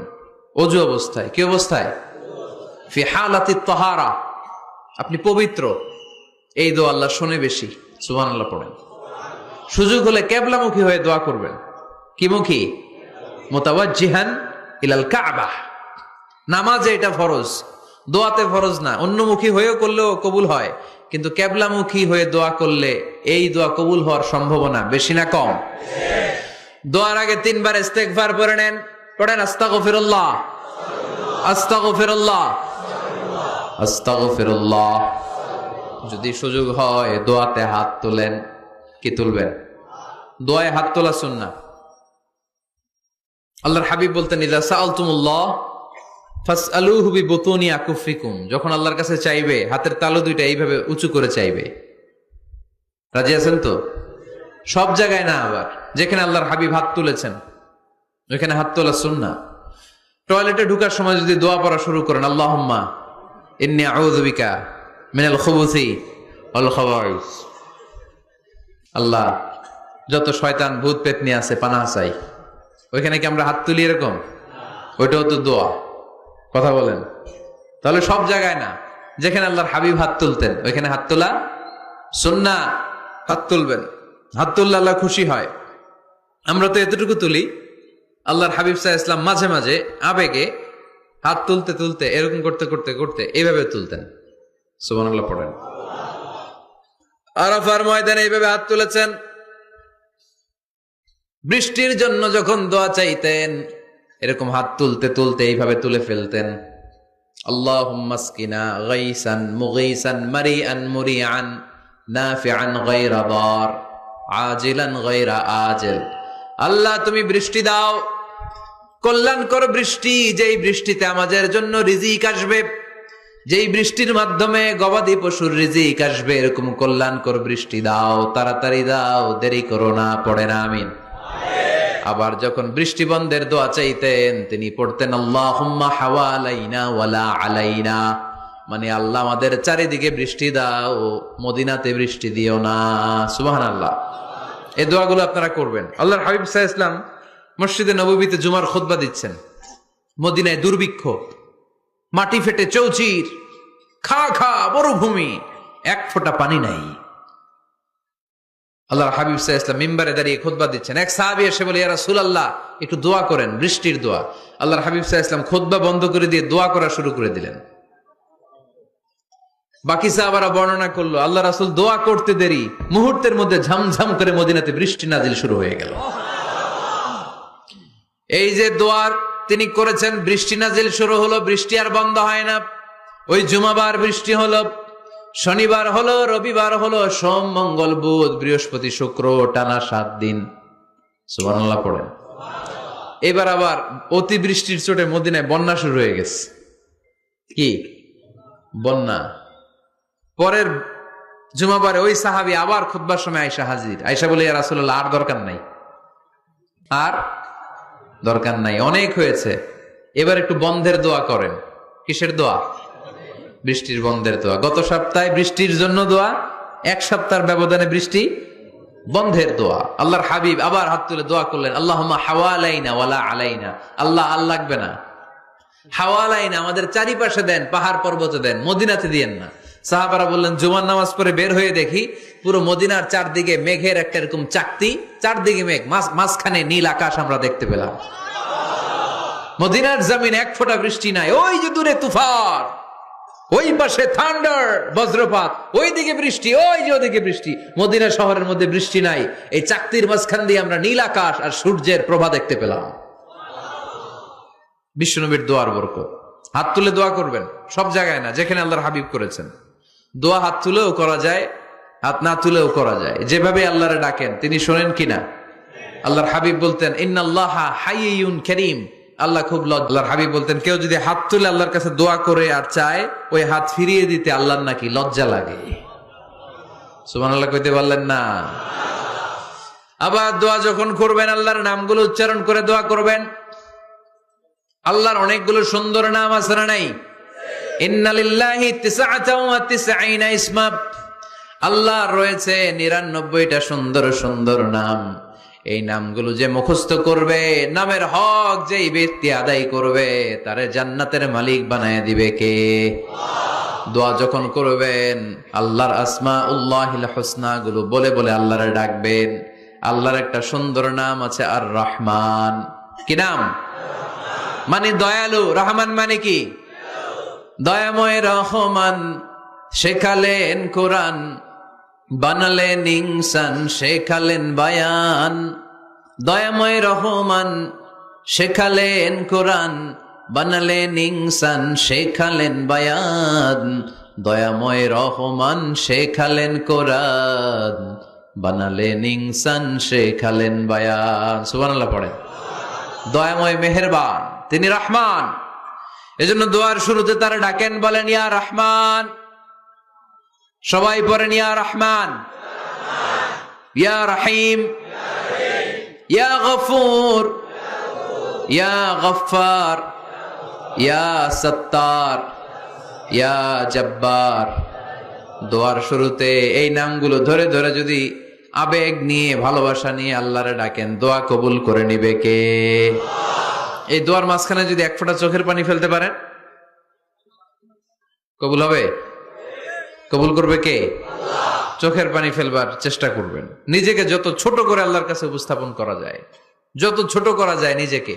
ওযু অবস্থায়, কি অবস্থায়? ফি হালাতি তাহারা, আপনি পবিত্র, এই দোয়া আল্লাহ শোনে বেশি। সুবহানাল্লাহ পড়েন। সুযোগ হলে কিবলামুখী হয়ে দোয়া করবেন। কি মুখী? মুতাওয়াজ্জিহান ইলাল কাবা। নামাজে এটা ফরজ, দোয়াতে ফরজ না। অন্যমুখী হয়েও করলেও কবুল হয়, কিন্তু কিবলামুখী হয়ে দোয়া করলে এই দোয়া কবুল হওয়ার সম্ভাবনা বেশি না কম? দোয়ার আগে 3 বার ইস্তেগফার পড়ে নেন। পড়েন আস্তাগফিরুল্লাহ, আস্তাগফিরুল্লাহ, আস্তাগফিরুল্লাহ। যদি সুযোগ হয় দোয়াতে হাত তোলেন। কি তুলবেন? দোয়ায় হাত তোলা সুন্নাহ। আল্লাহর হাবিব বলতেন, ইযা সাআলতুমুল্লাহ ফাসআলুহু বিবুতুনি আকুফিকুম, যখন আল্লাহর কাছে চাইবে হাতের তালু দুইটা এইভাবে উঁচু করে চাইবে। রাজি আছেন তো? সব জায়গায় না, আবার যেখানে আল্লাহর হাবিব হাত তুলেছেন ওইখানে হাত তোলা সুন্নাহ। টয়লেটে ঢুকার সময় যদি দোয়া পড়া শুরু করেন, আল্লাহুম্মা ইন্নী আউযু বিকা মিনাল খুবুসি ওয়াল খাবাইস, আল্লাহ যত শয়তান ভূত পেতনি আছে পানাহ চাই, ওইখানে কি আমরা হাত তুলি এরকম? ওইটাও তো দোয়া। কথা বলেন? তাহলে সব জায়গায় না, যেখানে আল্লাহর হাবিব হাত তুলতেন ওইখানে হাত তোলা সুন্নাহ। হাত তুলবেন, হাত তুললে আল্লাহ খুশি হয়। আমরা তো এতটুকু তুলি, আল্লাহর হাবিব সাল্লাল্লাহু আলাইহি ওয়াসাল্লাম মাঝে মাঝে আবেগে হাত তুলতে তুলতে এরকম করতে করতে করতে এইভাবে তুলতেন। সুবহানাল্লাহ পড়েন। আরাফার ময়দানে এইভাবে হাত তুলেছেন। বৃষ্টির জন্য যখন দোয়া চাইতেন এরকম হাত তুলতে তুলতে এইভাবে তুলে ফেলতেন। আল্লাহুম্মা আসকিনা গাইসান মুগীসান মারিআন মুরিআন নাফিআন গায়রা দার আজিলান গায়রা আজিল। আল্লাহ তুমি বৃষ্টি দাও, কল্যাণকর বৃষ্টি, যেই বৃষ্টিতে আমাদের জন্য রিজিক আসবে, যেই বৃষ্টির মাধ্যমে গবাদি পশুর রিজিক আসবে, এরকম কল্যাণকর বৃষ্টি দাও, তাড়াতাড়ি দাও, দেরি করো না। পড়ে না আমিন। আবার যখন বৃষ্টি বন্ধের দোয়া চাইতেন তিনি পড়তেন আল্লাহুম্মা হাওয়ালাইনা ওয়ালা আলাইনা, মানে আল্লাহ আমাদের চারিদিকে বৃষ্টি দাও, মদিনাতে বৃষ্টি দিও না। সুবহানাল্লাহ। এই দোয়াগুলো আপনারা করবেন। আল্লাহর হাবিব সাল্লাল্লাহু আলাইহি ওয়াসাল্লাম মসজিদে নববীতে জুমার খুতবা দিচ্ছেন। মদিনায় দুর্ভিক্ষ, মাটি ফেটে চৌচির, খা খা মরুভূমি, এক ফোঁটা পানি নাই। আল্লাহর হাবিব সাল্লাল্লাহু আলাইহি ওয়াসাল্লাম মিম্বারে দাঁড়িয়ে খুতবা দিচ্ছেন। এক সাহাবী এসে বলে, ইয়া রাসূলুল্লাহ একটু দোয়া করেন, বৃষ্টির দোয়া। আল্লাহর হাবিব সাল্লাল্লাহু আলাইহি ওয়াসাল্লাম খুতবা বন্ধ করে দিয়ে দোয়া করা শুরু করে দিলেন। বাকি সাহাবারা বর্ণনা করলো আল্লাহ রাসূল দোয়া করতে দেরি, মুহূর্তের মধ্যে ঝমঝম করে মদিনাতে বৃষ্টি নাজিল শুরু হয়ে গেল। এই যে দোয়ার তিনি করেছেন, বৃষ্টি নাজিল শুরু হলো, বৃষ্টি আর বন্ধ হয় না। ওই জুমাবার বৃষ্টি হলো, শনিবার হলো, রবিবার হলো, সোম মঙ্গল বুধ বৃহস্পতি শুক্র, টানা 7 দিন। সুবহানাল্লাহ পড়েন। এবার আবার অতিবৃষ্টির চোটে মদিনায় বন্যা শুরু হয়ে গেছে। কি বন্যা? পরের জুমাবারে ওই সাহাবী আবার খুতবার সময় আয়েশা হাজির। আয়েশা বলে, ইয়া রাসূলুল্লাহ আর দরকার নাই, আর দরকার নাই, অনেক হয়েছে, এবার একটু বন্ধের দোয়া করেন। কিসের দোয়া? বৃষ্টির বন্ধের দোয়া। গত সপ্তাহে বৃষ্টির জন্য দোয়া, এক সপ্তাহের ব্যবধানে বৃষ্টি বন্ধের দোয়া। আল্লাহর হাবিব আবার হাত তুলে দোয়া করলেন, আল্লাহুম্মা হাওয়ালাইনা ওয়ালা আলাইনা, আল্লাহ আর লাগবে না, হাওয়ালাইনা আমাদের চারিপাশে দেন, পাহাড় পর্বতে দেন, মদিনাতে দিয়েন না। সাহাবারা বললেন, জুমার নামাজ পড়ে বের হয়ে দেখি পুরো মদিনার চারদিকে মেঘের একটা এরকম চাকতি, চারদিকে মেঘ, মাঝখানে নীল আকাশ আমরা দেখতে পেলাম। মদিনার জমিন এক ফোঁটা বৃষ্টি নাই। ওই যে দূরে তুফান, ওই পাশে থান্ডার বজ্রপাত, ওই দিকে বৃষ্টি, ওই যে ওদিকে বৃষ্টি। মদিনা শহরের মধ্যে বৃষ্টি নাই, এই চাকতির মাঝখান দিয়ে আমরা নীল আকাশ আর সূর্যের প্রভা দেখতে পেলাম। বিশ্বনবীর দোয়ার বরকত। হাত তুলে দোয়া করবেন, সব জায়গায় না, যেখানে আল্লাহর হাবিব করেছেন। দোয়া হাত তুলেও করা যায়, হাত না তুলেও করা যায়। যেভাবে আল্লাহরে ডাকেন তিনি শোনেন কিনা? আল্লাহর হাবিব বলতেন, ইন্নাল্লাহা হাইয়ুন কারীম, আল্লাহ খুব আল্লাহর হাবিব বলতেন, কেউ যদি হাত তুলে আল্লাহর কাছে দোয়া করে আর চায়, ওই হাত ফিরিয়ে দিতে আল্লাহর নাকি লজ্জা লাগে। সুবহানাল্লাহ কইতে পারলেন না? আবার দোয়া যখন করবেন আল্লাহর নামগুলো উচ্চারণ করে দোয়া করবেন। আল্লাহর অনেকগুলো সুন্দর নাম আছে না নাই? ইন্নালিল্লাহি 99 ইসমা, আল্লাহর রয়েছে 99টা সুন্দর সুন্দর নাম। এই নামগুলো যে মুখস্থ করবে, নামের হক যেই ব্যক্তি আদায় করবে, তারে জান্নাতের মালিক বানায় দিবে কে? দোয়া যখন করবেন আল্লাহর আসমাউল্লাহিল হুসনা গুলো বলে বলে আল্লাহরে ডাকবেন। আল্লাহর একটা সুন্দর নাম আছে আর রহমান। কি নাম? মানে দয়ালু। রহমান মানে কি? দয়াময়। রহমান শেখালেন কোরআন, বানালেন ইনসান, শেখালেন বায়ান। দয়াময় রহমান শেখালেন কোরআন, বানালেন ইনসান, শেখালেন বায়ান। দয়াময় রহমান শেখালেন কোরআন, বানালেন ইনসান, শেখালেন বায়ান। সুবহানাল্লাহ পড়েন। দয়াময় মেহেরবান, তিনি রহমান। এজন্য দোয়ার শুরুতে তারা ডাকেন, বলেন ইয়া রহমান। সবাই পড়েন ইয়া রহমান, ইয়া রহিম, ইয়া গফুর, ইয়া গফফার, ইয়া সত্তার, ইয়া জব্বার। দোয়ার শুরুতে এই নামগুলো ধরে ধরে যদি আবেগ নিয়ে ভালোবাসা নিয়ে আল্লাহরে ডাকেন, দোয়া কবুল করে নিবে কে? এই দোয়ার মাঝখানে যদি এক ফোঁটা চোখের পানি ফেলতে পারেন, কবুল হবে? কবুল করবে কে? চোখের পানি ফেলবার চেষ্টা করবেন। নিজেকে যত ছোট করে আল্লাহর কাছে উপস্থাপন করা যায়, যত ছোট করা যায় নিজেকে।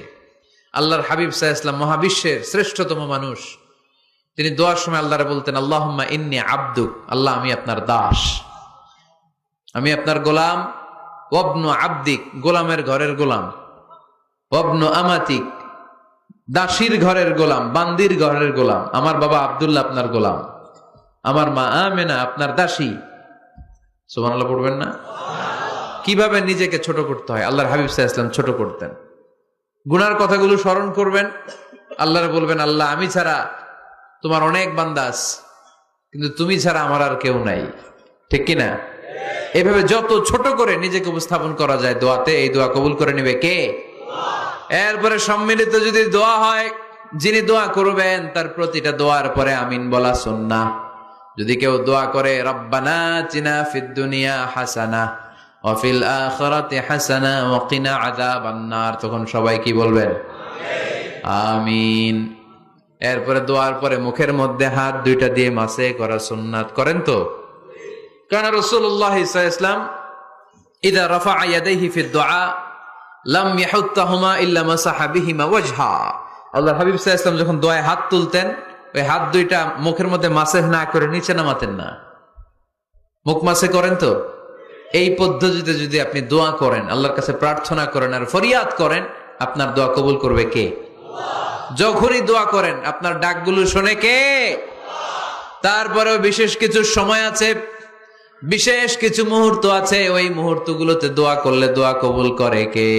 আল্লাহর হাবিব সাল্লাল্লাহু আলাইহি ওয়াসাল্লাম মহাবিশ্বের শ্রেষ্ঠতম মানুষ, তিনি দোয়ার সময় আল্লাহরে বলতেন, আল্লাহুম্মা ইন্নী আবদুক, আল্লাহ আমি আপনার দাস, আমি আপনার গোলাম। ওয়াবনু আবদিক, গোলামের ঘরের গোলাম। ওয়াবনু আমাতিক, দাসীর ঘরের গোলাম, বান্দির ঘরের গোলাম। আমার বাবা আব্দুল্লাহ আপনার গোলাম, আমার মা আমেনা আপনার দাসী। সুবহানাল্লাহ পড়বেন না? কিভাবে নিজেকে ছোট করতে হয় আল্লাহর হাবিব সাল্লাল্লাহু আলাইহি ওয়াসাল্লাম ছোট করতেন। গুনার কথাগুলো স্মরণ করবেন, আল্লাহরে বলবেন, আল্লাহ আমি ছাড়া তোমার অনেক বান্দা আছে, কিন্তু তুমি ছাড়া আমার আর কেউ নাই। ঠিক কিনা? এভাবে যত ছোট করে নিজেকে উপস্থাপন করা যায় দোয়াতে, এই দোয়া কবুল করে নেবে কে? এরপরে সম্মিলিত যদি দোয়া হয়, যিনি দোয়া করবেন তার প্রতিটা দোয়ার পরে আমিন বলা সুন্নাহ। যদি কেউ দোয়া করে রব্বানা আতিনা ফিদ দুনিয়া হাসানাহ ওয়া ফিল আখিরাতি হাসানাহ ওয়া কিনা আযাবান নার, তখন সবাই কি বলবেন? আমিন। এরপরে দোয়ার পরে মুখের মধ্যে হাত দুইটা দিয়ে মাসে করা সুন্নাত। করেন তো? কারণ রাসূলুল্লাহ সাল্লাল্লাহু আলাইহি ওয়াসাল্লাম ইযা রাফা'a ইয়াদাইহি ফিদ দুআ লাম ইয়াহুত্তাহুমা ইল্লা মাসাহা বিহিমা ওয়াজহা। আল্লাহর হাবিব সাল্লাল্লাহু আলাইহি ওয়াসাল্লাম যখন দোয়ায় হাত তুলতেন, ওই হাত দুইটা মুখের মধ্যে মাসেহ না করে নিচে নামাতেন না। মুখ মাসে করেন তো? এই পদ্ধতিতে যদি আপনি দোয়া করেন, আল্লাহর কাছে প্রার্থনা করেন আর ফরিয়াদ করেন, আপনার দোয়া কবুল করবে কে? যখনই দোয়া করেন আপনার ডাকগুলো শোনে কে? তারপরেও বিশেষ কিছু সময় আছে, বিশেষ কিছু মুহূর্ত আছে, ওই মুহূর্তগুলোতে দোয়া করলে দোয়া কবুল করে কে?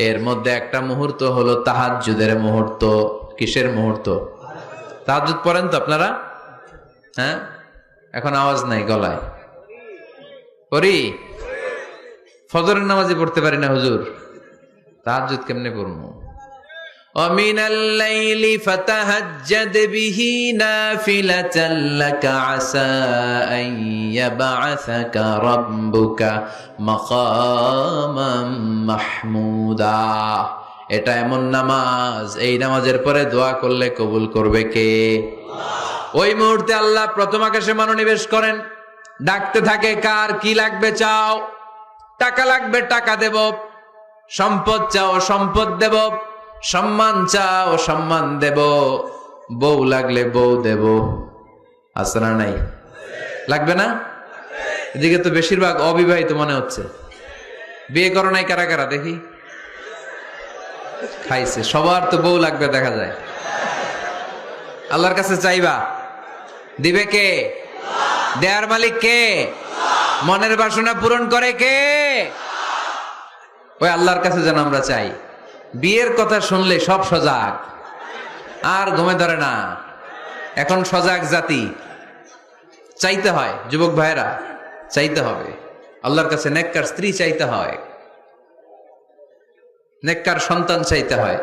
এর মধ্যে একটা মুহূর্ত হলো তাহাজ্জুদের মুহূর্ত। কিসের মুহূর্ত? তাহাজ্জুদ পড়েন তো আপনারা? হ্যাঁ, এখন আওয়াজ নাই গলায়। পড়ি? ফজরের নামাজে পড়তে পারি না হুজুর, তাহাজ্জুদ কেমনে পড়বো? ومن الليل فتهجد به نافلة لك عسى أن يبعثك ربك مقاما محمودا। এটা এমন নামাজ, এই নামাজের পরে দোয়া করলে কবুল করবে কে? ওই মুহূর্তে আল্লাহ প্রথম আকাশে মনোনিবেশ করেন, ডাকতে থাকে, কার কি লাগবে চাও? টাকা লাগবে টাকা দেব, সম্পদ চাও সম্পদ দেব, সম্মান চাও সম্মান দেব, বউ লাগলে বউ দেব। আছে না নাই? লাগবে না? এদিকে তো বেশিরভাগ অবিবাহিত মনে হচ্ছে। বিয়ে করো নাই কারা কারা দেখি? খাইছে। সবার তো বউ লাগবে দেখা যায়। আল্লাহর কাছে চাইবা, দিবে কে? দেয়ার মালিক কে? মনের বাসনা পূরণ করে কে? ওই আল্লাহর কাছে যেন আমরা চাই। বিয়ের কথা শুনলে সব সজাগ, আর ঘুমে ধরে না। এখন সজাগ জাতি, চাইতে হয়। যুবক ভাইরা চাইতে হবে আল্লাহর কাছে, নেককার স্ত্রী চাইতে হয়, নেককার সন্তান চাইতে হয়।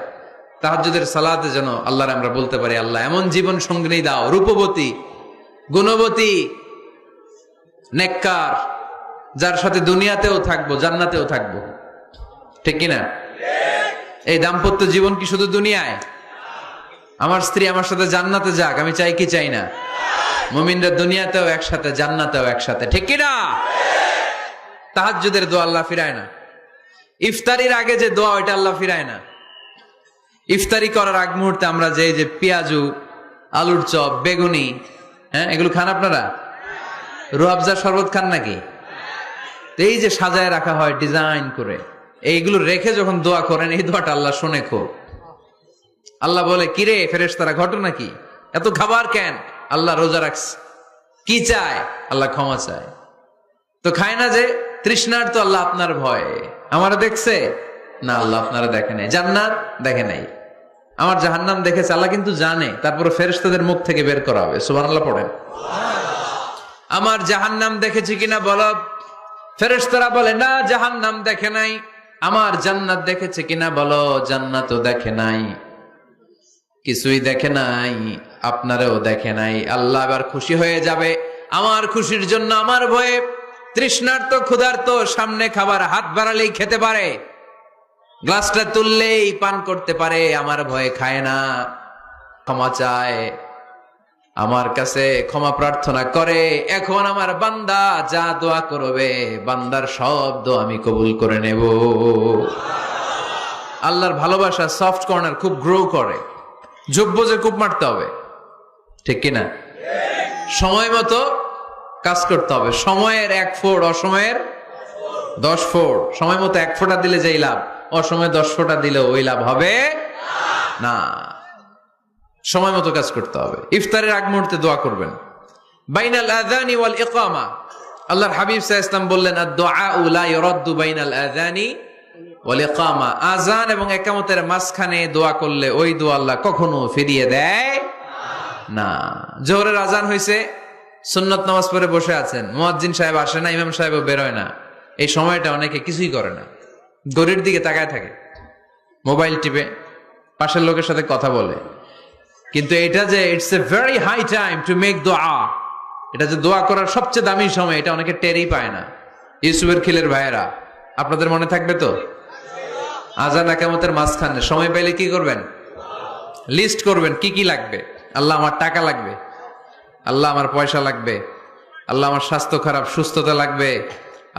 তাহাজ্জুদের সালাতে যেন আল্লাহর আমরা বলতে পারি, আল্লাহ এমন জীবন সঙ্গিনী দাও, রূপবতী গুণবতী নেককার, যার সাথে দুনিয়াতেও থাকবো জান্নাতেও থাকবো। ঠিক কিনা? এই দাম্পত্য জীবন কি শুধু দুনিয়ায়? আমার স্ত্রী আমার সাথে জান্নাতে যাক, আমি চাই কি চাই না? মুমিনরা দুনিয়াতেও একসাথে জান্নাতেও একসাথে। ঠিক কিনা? তাহাজ্জুদের দোয়া আল্লাহ ফিরায় না। ইফতারির আগে যে দোয়া, ওইটা আল্লাহ ফিরায় না। ইফতারি করার আগ মুহূর্তে আমরা যে পেঁয়াজু, আলুর চপ, বেগুনি, হ্যাঁ এগুলো খান আপনারা? রুয়াবজা শরবত খান নাকি? এই যে সাজায় রাখা হয় ডিজাইন করে, এইগুলো রেখে যখন দোয়া করেন, এই দোয়াটা আল্লাহ শোনে খুব। আল্লাহ বলে, কিরে ফেরেশতারা ঘটনা কি? এত খাবার কেন? আল্লাহ রোজা রাখছে। কি চায়? আল্লাহ ক্ষমা চায়। তো খায় না যে তৃষ্ণার, তো আল্লাহ আপনার ভয়ে। আমারা দেখছে না? আল্লাহ আপনারা দেখে নাই। জান্নাত দেখে নাই। আমার জাহান্নাম দেখেছে, আল্লাহ কিন্তু জানে, তারপরে ফেরেশতাদের মুখ থেকে বের করা হবে। সুবহানাল্লাহ পড়েন। আমার জাহান্নাম দেখেছি কিনা বলো। ফেরেশতারা বলে না, জাহান্নাম দেখে নাই। আমার জান্নাত দেখেছে কিনা বলো, জান্নাতও দেখে নাই। কিছুই দেখে নাই, আপনারেও দেখে নাই। আল্লাহ এবার খুশি হয়ে যাবে। আমার খুশির জন্য আমার ভয়ে তৃষ্ণার্ত ক্ষুধার্ত সামনে খাবার হাত বাড়ালেই খেতে পারে, গ্লাসটা তুললেই পান করতে পারে, আমার ভয়ে খায় না, ক্ষমা চায়, আমার কাছে ক্ষমা প্রার্থনা করে। এখন আমার বান্দা যা দোয়া করবে, বান্দার সব দোয়া আমি কবুল করে নেব। আল্লাহর ভালোবাসা সফট কর্নার খুব গ্রো করে, যোগ্য যে খুব মারতে হবে, ঠিক কিনা? সময় মতো কাজ করতে হবে। সময়ের 1 ফোঁট, অসময়ের 10 ফোঁট। সময় মতো 1 ফোঁটা দিলে যেই লাভ, অসময়ে 10 ফোঁটা দিলে ওই লাভ হবে না। সময় মতো কাজ করতে হবে। ইফতারের আগ মুহূর্তে দোয়া করবেন। বাইনাল আযানি ওয়াল ইকামা, আল্লাহর হাবিব সাল্লাল্লাহু আলাইহি ওয়াসাল্লাম বললেন, আদ-দুআউ লা ইউরাদ্দু বাইনাল আযানি ওয়াল ইকামা। আযান এবং ইকামতের মাঝখানে দোয়া করলে ওই দোয়া আল্লাহ কখনো ফিরিয়ে দেয় না। জোহরের আযান হইছে, সুন্নাত নামাজ পড়ে বসে আছেন, মুয়াজ্জিন সাহেব আসে না, ইমাম সাহেবও বেরোয় না। এই সময়টা অনেকে কিছুই করে না, ঘড়ির দিকে তাকায় থাকে, মোবাইল টিপে, পাশের লোকের সাথে কথা বলে। কিন্তু এটা যে it's a very high time to make দোয়া, এটা যে দোয়া করার সবচেয়ে দামি সময়, এটা অনেকে টেরই পায় না। ইউসুফের খিলের ভাইয়েরা, আপনাদের মনে থাকবে তো? আযান ইকামতের মাঝখানে সময় পাইলে কি করবেন? লিস্ট করবেন কি কি লাগবে। আল্লাহ আমার টাকা লাগবে, আল্লাহ আমার পয়সা লাগবে, আল্লাহ আমার স্বাস্থ্য খারাপ, সুস্থতা লাগবে,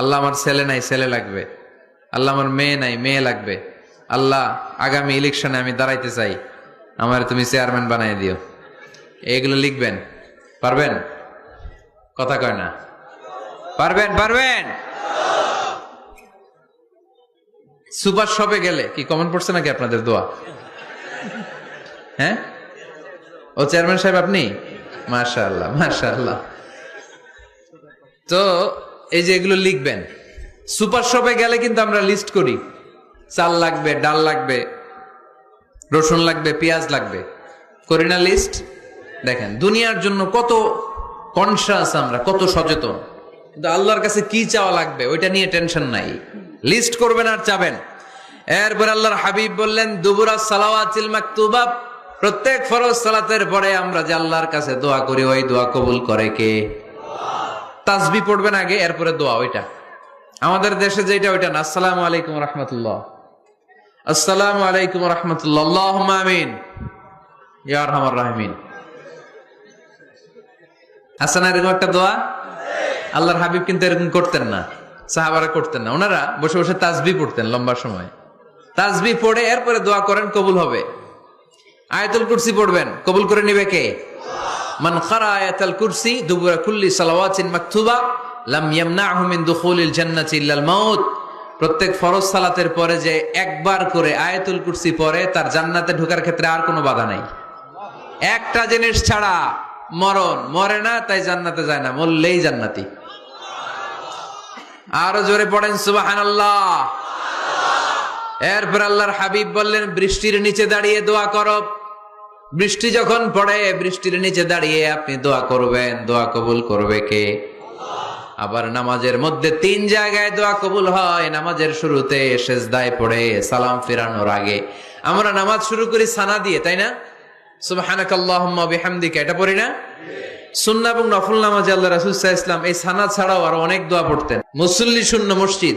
আল্লাহ আমার ছেলে নাই, ছেলে লাগবে, আল্লাহ আমার মেয়ে নাই, মেয়ে লাগবে, আল্লাহ আগামী ইলেকশনে আমি দাঁড়াইতে চাই, আমার তুমি চেয়ারম্যান বানাই দিও। এগুলো লিখবেন। পারবেন? কথা কয় না। পারবেন? পারবেন? সুপার শপে গেলে কি কমন পড়ছে নাকি আপনাদের দোয়া? হ্যাঁ, ও চেয়ারম্যান সাহেব আপনি? মাশাআল্লাহ, মাশাআল্লাহ। তো এই যে এগুলো লিখবেন। সুপার শপে গেলে কিন্তু আমরা লিস্ট করি, চাল লাগবে, ডাল লাগবে, রসুন লাগবে, পেঁয়াজ লাগবে, করি না লিস্ট? দেখেন দুনিয়ার জন্য কত কনসাস আমরা, কত সচেতন। কিন্তু আল্লাহর কাছে কি চাওয়া লাগবে ওইটা নিয়ে টেনশন নাই, লিস্ট করবেন আর চাবেন। এরপর আল্লাহর হাবিব বললেন, দুবুরা সালাওয়াতিল মাকতুবা, প্রত্যেক ফরজ সালাতের পরে আমরা যে আল্লাহর কাছে দোয়া করি, ওই দোয়া কবুল করে কে? তাসবিহ পড়বেন আগে, এরপরে দোয়া। ওইটা আমাদের দেশে যেটা, ওইটা না। আসসালামু আলাইকুম রাহমাতুল্লাহ, আসসালামু আলাইকুম রাহমাতুল্লাহ, আল্লাহুম্মা আমিন ইয়া আরহামার রাহিমিন। আছে না এরকম একটা দোয়া? আল্লাহর হাবিব কিন্তু এরকম করতেন না, সাহাবারা করতেন না। ওনারা বসে বসে তাসবিহ পড়তেন লম্বা সময়। তাসবিহ পড়ে এরপরে দোয়া করেন, কবুল হবে। আয়াতুল কুরসি পড়বেন, কবুল করে নিবে কে? মান ক্বারা আয়াতুল কুরসি দুবুরা কুল্লি সালাওয়াতিন মাকতুবা লাম ইয়ামনাহু মিন দুখুলিল জান্নাতি ইল্লাল মাউত। প্রত্যেক ফরজ সালাতের পরে যে একবার করে আয়াতুল কুরসি পড়ে, তার জান্নাতে ঢোকার ক্ষেত্রে আর কোনো বাধা নাই। একটা জিনিস ছাড়া, মরণ। মরে না তাই জান্নাতে যায় না, মরলেই জান্নাতি। আরো জোরে পড়েন সুবহানাল্লাহ। এরপর আল্লাহর হাবিব বললেন, বৃষ্টির নিচে দাঁড়িয়ে দোয়া করো। বৃষ্টি যখন পড়ে, বৃষ্টির নিচে দাঁড়িয়ে আপনি দোয়া করবেন, দোয়া কবুল করবে কে? আবার নামাজের মধ্যে 3 জায়গায় দোয়া কবুল হয়। নামাজের শুরুতে, সেজদায় পড়ে, সালাম ফেরানোর আগে। আমরা নামাজ শুরু করি সানা দিয়ে, তাই না? সুবহানাকাল্লাহুম্মা বিহামদিকা, এটা পড়ি না? সুন্নাহ এবং নফল নামাজে আল্লাহ রাসূল সাল্লাল্লাহু আলাইহি ওয়াসাল্লাম এই সানা ছাড়াও আরো অনেক দোয়া পড়তেন। মুসল্লি শূন্য মসজিদ,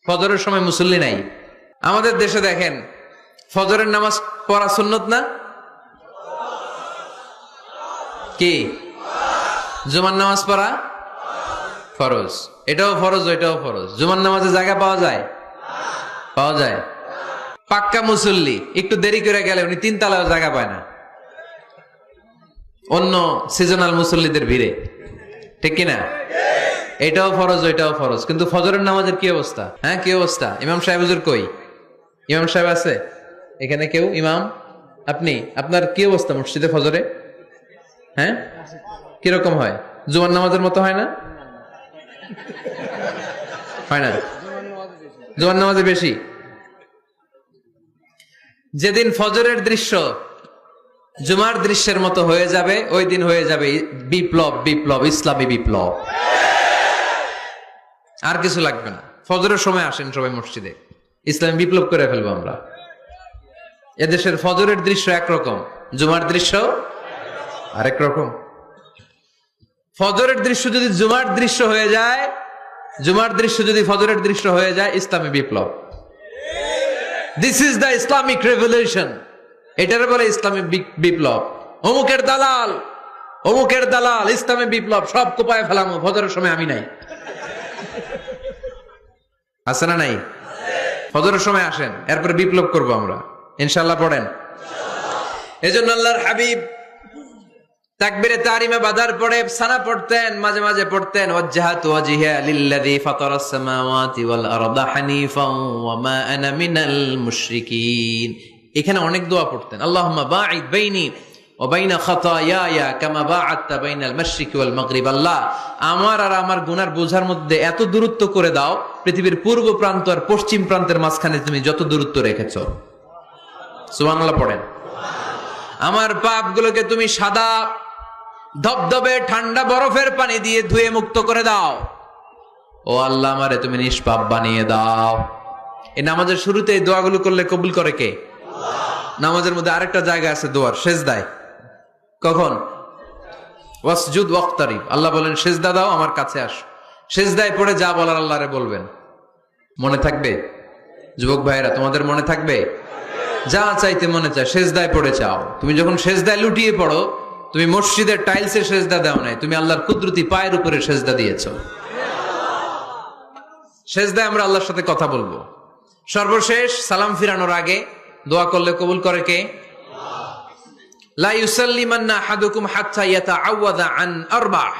ফজরের সময় মুসল্লি নাই। আমাদের দেশে দেখেন, ফজরের নামাজ পড়া সুন্নত না? কি? জুমার নামাজ পড়া ফরজ। এটাও ফরজ, ওইটাও ফরজ। জুমার নামাজে জায়গা পাওয়া যায়? পাওয়া যায়। পাক্কা মুসল্লি একটু দেরি করে গেলে উনি 3 তলায় জায়গা পায় না, অন্য সিজনাল মুসল্লিদের ভিড়ে, ঠিক কিনা? এটাও ফরজ, ওইটাও ফরজ। কিন্তু ফজরের নামাজের কি অবস্থা? হ্যাঁ, কি অবস্থা? ইমাম সাহেব হুজুর কই? ইমাম সাহেব আছে এখানে কেউ? ইমাম আপনি, আপনার কি অবস্থা মসজিদে ফজরে? হ্যাঁ, কিরকম হয়? জুমার নামাজের মতো হয় না? হয় না? জুমার নামাজে বেশি। যেদিন ফজরের দৃশ্য জুমার দৃশ্যের মতো হয়ে যাবে, ওই দিন হয়ে যাবে বিপ্লব, বিপ্লব, ইসলামী বিপ্লব। আর কিছু লাগবে না। ফজরের সময় আসেন সবাই মসজিদে, ইসলামী বিপ্লব করে ফেলবো আমরা। এদেশের ফজরের দৃশ্য একরকম, জুমার দৃশ্য আরেক রকম। ফজরের দৃশ্য যদি জুমার দৃশ্য হয়ে যায়, জুমার দৃশ্য যদি ফজরের দৃশ্য হয়ে যায়, ইসলামী বিপ্লব। This is the Islamic revolution. এটার বলে ইসলামী বিপ্লব। অমুকের দালাল, অমুকের দালাল, ইসলামী বিপ্লব সব কোপায় ফেলামো, ফজরের সময় আমি নাই। আছে না নাই? ফজরের সময় আসেন, এরপরে বিপ্লব করব আমরা ইনশাআল্লাহ। পড়েন। এজন্য আল্লাহর হাবিব তাকবীরে তাহরিমে বাদার পড়ে সানা পড়তেন, মাঝে মাঝে পড়তেন ওয়াজহাতু ওয়াজহিয়া লিল্লাযী ফাতারাস সামাওয়াতি ওয়াল আরদা হানিফান ওয়া মা আনা মিনাল মুশরিকিন। এখানে অনেক দোয়া পড়তেন। আল্লাহুম্মা বাঈদ বাইনি ওয়া বাইনা খাতায়ায়া কামা বাআদতা বাইনাল মাশরিকি ওয়াল মাগরিব। আল্লাহ, আমার আর আমার গুনার বোঝার মধ্যে এত দূরত্ব করে দাও, পৃথিবীর পূর্ব প্রান্ত আর পশ্চিম প্রান্তের মাঝখানে তুমি যত দূরত্ব রেখেছো। সুবহানাল্লাহ পড়েন। আমার পাপগুলোকে তুমি সাদা ধবধবে ঠান্ডা বরফের পানি দিয়ে ধুয়ে মুক্ত করে দাও। ও আল্লাহ, আমারে তুমি নিষ্পাপ বানিয়ে দাও। এই নামাজের শুরুতে এই দোয়াগুলো করলে কবুল করে কে? নামাজের মধ্যে আরেকটা জায়গা আছে দোয়ার, সেজদায়। কখন? ওয়াসজুদ ওয়াক্তারিব। আল্লাহ বলেন সেজদা দাও, আমার কাছে আসো। সেজদায় পড়ে যা বলার আল্লাহরে বলবেন। মনে থাকবে? যুবক ভাইরা, তোমাদের মনে থাকবে? যা চাইতে মনে চায় সেজদায় পড়ে চাও। তুমি যখন সেজদায় লুটিয়ে পড়ো, তুমি মসজিদের টাইলসের সেজদা দাও নাই, তুমি আল্লাহর কুদরতি পায়ের উপরে সেজদা দিয়েছো। সেজদায় আমরা আল্লাহর সাথে কথা বলবো। সর্বশেষ সালাম ফিরানোর আগে দোয়া করলে কবুল করে কে? লা ইউসাল্লিমান্না আহাদুকুম হাত্তা ইয়াতাআওয়াযা আন আরবা'।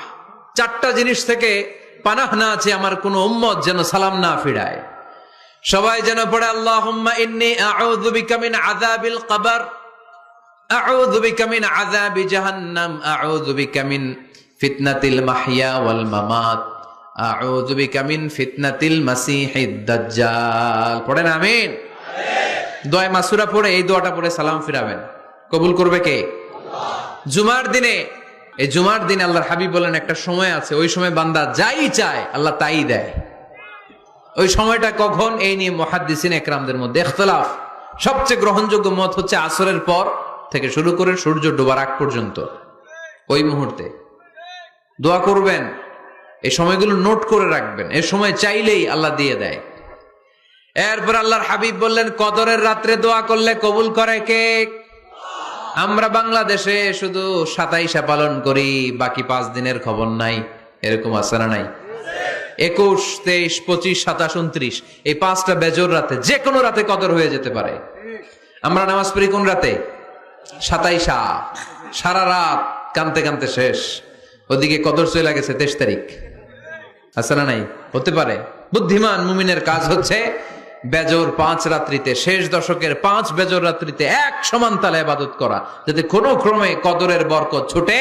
চারটা জিনিস থেকে পানাহ না আছে আমার কোন উম্মত যেন সালাম না ফিরায়। সবাই যেন পড়ে আল্লাহুম্মা ইন্নী আউযু বিকা মিন আযাবিল কবর, আউযু বিকা মিন আযাবি জাহান্নাম, আউযু বিকা মিন ফিতনাতিল মাহইয়া ওয়াল মামাত, আউযু বিকা মিন ফিতনাতিল মাসিহিদ দাজ্জাল। পড়েন আমিন। দোয়া মাসুরা পড়ে এই দোয়াটা পড়ে সালাম ফিরাবেন। কবুল করবে কে? জুমার দিনে, এই জুমার দিনে আল্লাহর হাবিব বলেন একটা সময় আছে, ওই সময় বান্দা যাই চায় আল্লাহ তাই দেয়। ওই সময়টা কখন? এই নিয়ে মুহাদ্দিসিন একরামদের মধ্যে ইখতিলাফ। সবচেয়ে গ্রহণযোগ্য মত হচ্ছে আসরের পর থেকে শুরু করে সূর্য ডোবার আগ পর্যন্ত। ওই মুহূর্তে দোয়া করবেন, এই সময়গুলো নোট করে রাখবেন। এই সময় চাইলেই আল্লাহ দিয়ে দেয়। এরপর আল্লাহর হাবিব বললেন কদরের রাত্রে দোয়া করলে কবুল করে কে? আমরা বাংলাদেশে শুধু 27 পালন করি, বাকি 5 দিনের খবর নাই। এরকম আছে না নাই? 21, 23, 25, 27, 29 এই 5টা বেজোর রাতে, যে কোনো রাতে কদর হয়ে যেতে পারে। আমরা নামাজ পড়ি কোন রাতে? 27। সারা রাত কানতে কানতে শেষ, ওদিকে কদর চলে গেছে 23 তারিখ। আছে না নাই? হতে পারে। বুদ্ধিমান মুমিনের কাজ হচ্ছে বেজোর 5 রাত্রিতে, শেষ দশকের 5 বেজোর রাত্রিতে এক সমান তালে ইবাদত করা, যাতে কোনো ক্রমে কদরের বরকত ছুটে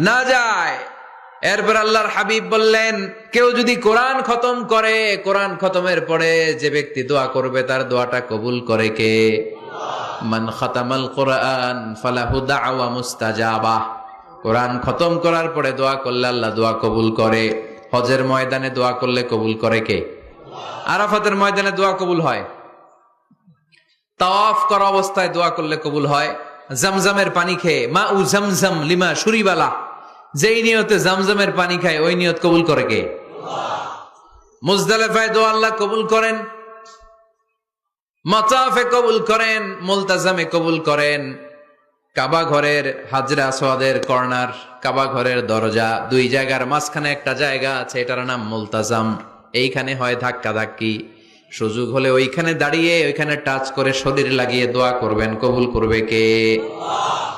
না যায়। এরপর আল্লাহর হাবিব বললেন কেউ যদি কোরআন খতম করে, কোরআন খতমের পরে যে ব্যক্তি দোয়া করবে তার দোয়াটা কবুল করে কে? মান খাতামাল কোরআন ফালাহু দাওয়া মুস্তাজাবা। কোরআন খতম করার পরে দোয়া করলে আল্লাহ দোয়া কবুল করে। হজের ময়দানে দোয়া করলে কবুল করে কে? আরাফাতের ময়দানে দোয়া কবুল হয়। তাওয়াফ করা অবস্থায় দোয়া করলে কবুল হয়। জামজামের পানি খেয়ে মা উ জামজাম লিমা শুরিবালা, যেই নিয়তে জামজামের পানি খায় ওই নিয়ত কবুল করে কে? মুজদালিফায় দোয়া আল্লাহ কবুল করেন, মাতাফে কবুল করেন, মুলতাজামে কবুল করেন। কাবা ঘরের হাজরা আসওয়াদের কর্নার, কাবা ঘরের দরজা, 2 জায়গার মাঝখানে একটা জায়গা আছে, এটার নাম মুলতাজাম। এইখানে হয় ধাক্কা ধাক্কি। সুযোগ হলে ওইখানে দাঁড়িয়ে ওইখানে টাচ করে শরীর লাগিয়ে দোয়া করবেন, কবুল করবে কে?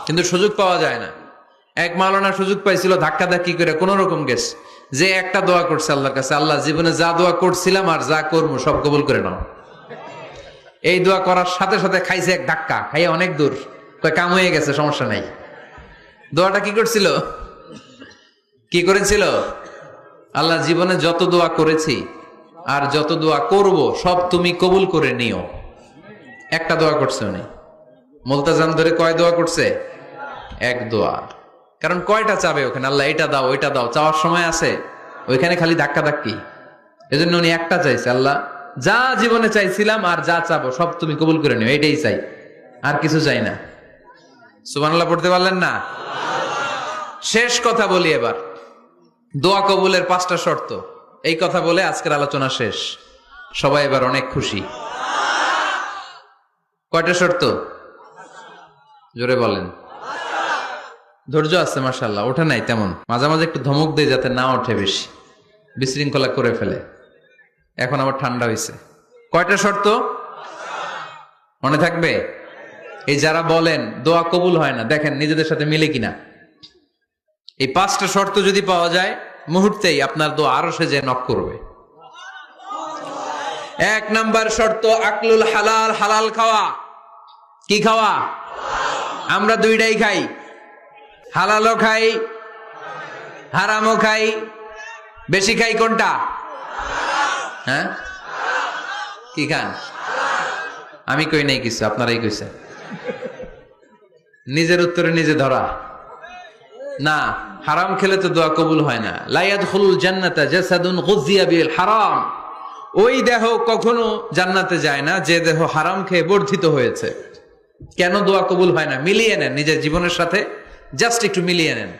কিন্তু সুযোগ পাওয়া যায় না। এক মাওলানা সুযোগ পাইছিল, ধাক্কা ধাক্কি করে কোন রকম গেছে, যে একটা দোয়া করছে আল্লাহর কাছে, আল্লাহ জীবনে যা দোয়া করছিলাম আর যা করবো সব কবুল করে নাও। এই দোয়া করার সাথে সাথে খাইছে এক ধাক্কা, খাইয়ে অনেক দূর, কাম হয়ে গেছে, সমস্যা নাই। দোয়াটা কি করছিল? কি করেছিল? আল্লাহ জীবনে যত দোয়া করেছি আর যত দোয়া করব সব তুমি কবুল করে নিও। একটা দোয়া করছে উনি, মুলতাজাম ধরে কয় দোয়া করছে? এক দোয়া। কারণ কয়টা চাবে ওখানে? আল্লাহ এটা দাও ওইটা দাও, চাওয়ার সময় আছে ওইখানে? খালি ধাক্কা ধাক্কি। এজন্য উনি একটা চাইছে, আল্লাহ যা জীবনে চাইছিলাম আর যা চাবো সব তুমি কবুল করে নিও, এটাই চাই, আর কিছু চাই না। সুবহানাল্লাহ পড়তে পারলেন না? শেষ কথা বলি এবার, দোয়া কবুলের 5টা শর্ত। এই কথা বলে আজকের আলোচনা শেষ। সবাই এবার অনেক খুশি। কয়টা শর্ত? জোরে বলেন। ধৈর্য আছে মাশাআল্লাহ, ওঠে নাই তেমন, মাঝে মাঝে একটু ধমক দেয় যাতে না ওঠে, বেশি বিশৃঙ্খলা করে ফেলে। এখন আবার ঠান্ডা হয়েছে। কয়টা শর্ত মনে থাকবে? এই যারা বলেন দোয়া কবুল হয় না, দেখেন নিজেদের সাথে মিলে কিনা। এই 5টা শর্ত যদি পাওয়া যায়, মুহূর্তেই আপনার দোয়া আরশে যে নক করবে। 1 নাম্বার শর্ত আকলুল হালাল, হালাল খাওয়া। কি খাওয়া? আমরা দুইটাই খাই, হালালও খাই হারামও খাই। বেশি খাই কোনটা? হ্যাঁ, কি খান? আমি কই নাই কিছু, আপনারাই কইছেন। নিজের উত্তরে নিজে ধরা না। হারাম খেলে তো দোয়া কবুল হয় না। লা ইয়াদখুলুল জান্নাতা জাসাদুন গুযিয়া বিল হারাম। ওই দেহ কখনো জান্নাতে যায় না যে দেহ হারাম খেয়ে বর্ধিত হয়েছে। কেন দোয়া কবুল হয় না? মিলিয়ে নেন নিজের জীবনের সাথে, জাস্ট একটু মিলিয়ে নেন,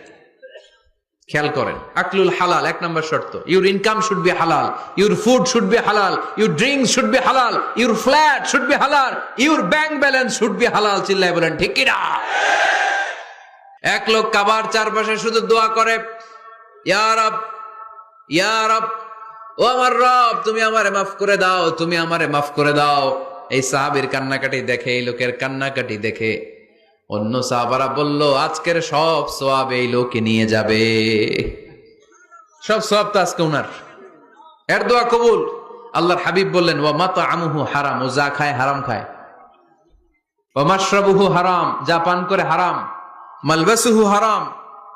খেয়াল করেন। আকলুল হালাল 1 নাম্বার শর্ত। ইউর ইনকাম শুড বি হালাল, ইউর ফুড শুড বি হালাল, ইউর ড্রিঙ্কস শুড বি হালাল, ইউর ফ্ল্যাট শুড বি হালাল, your bank balance should be হালাল। চিল্লায় বলেন ঠিক কিনা? এক লোক কাবার চারপাশে শুধু দোয়া করে, ইয়া রব, ইয়া রব, ও আমার রব, তুমি আমারে মাফ করে দাও, তুমি আমারে মাফ করে দাও। এই সাহাবীর কান্নাকাটি দেখে, এই লোকের কান্নাকাটি দেখে অন্য সাহাবারা বলল, আজকের সব সওয়াব এই লোকে নিয়ে যাবে, সব সওয়াব তো আজকে উনার। এর দোয়া কবুল। আল্লাহর হাবিব বললেন, ওয়া মাতআমুহু হারাম, ও যা খায় হারাম খায়। ওয়া মাশরাবুহু হারাম, যা পান করে হারাম। মালবাসুহু হারাম,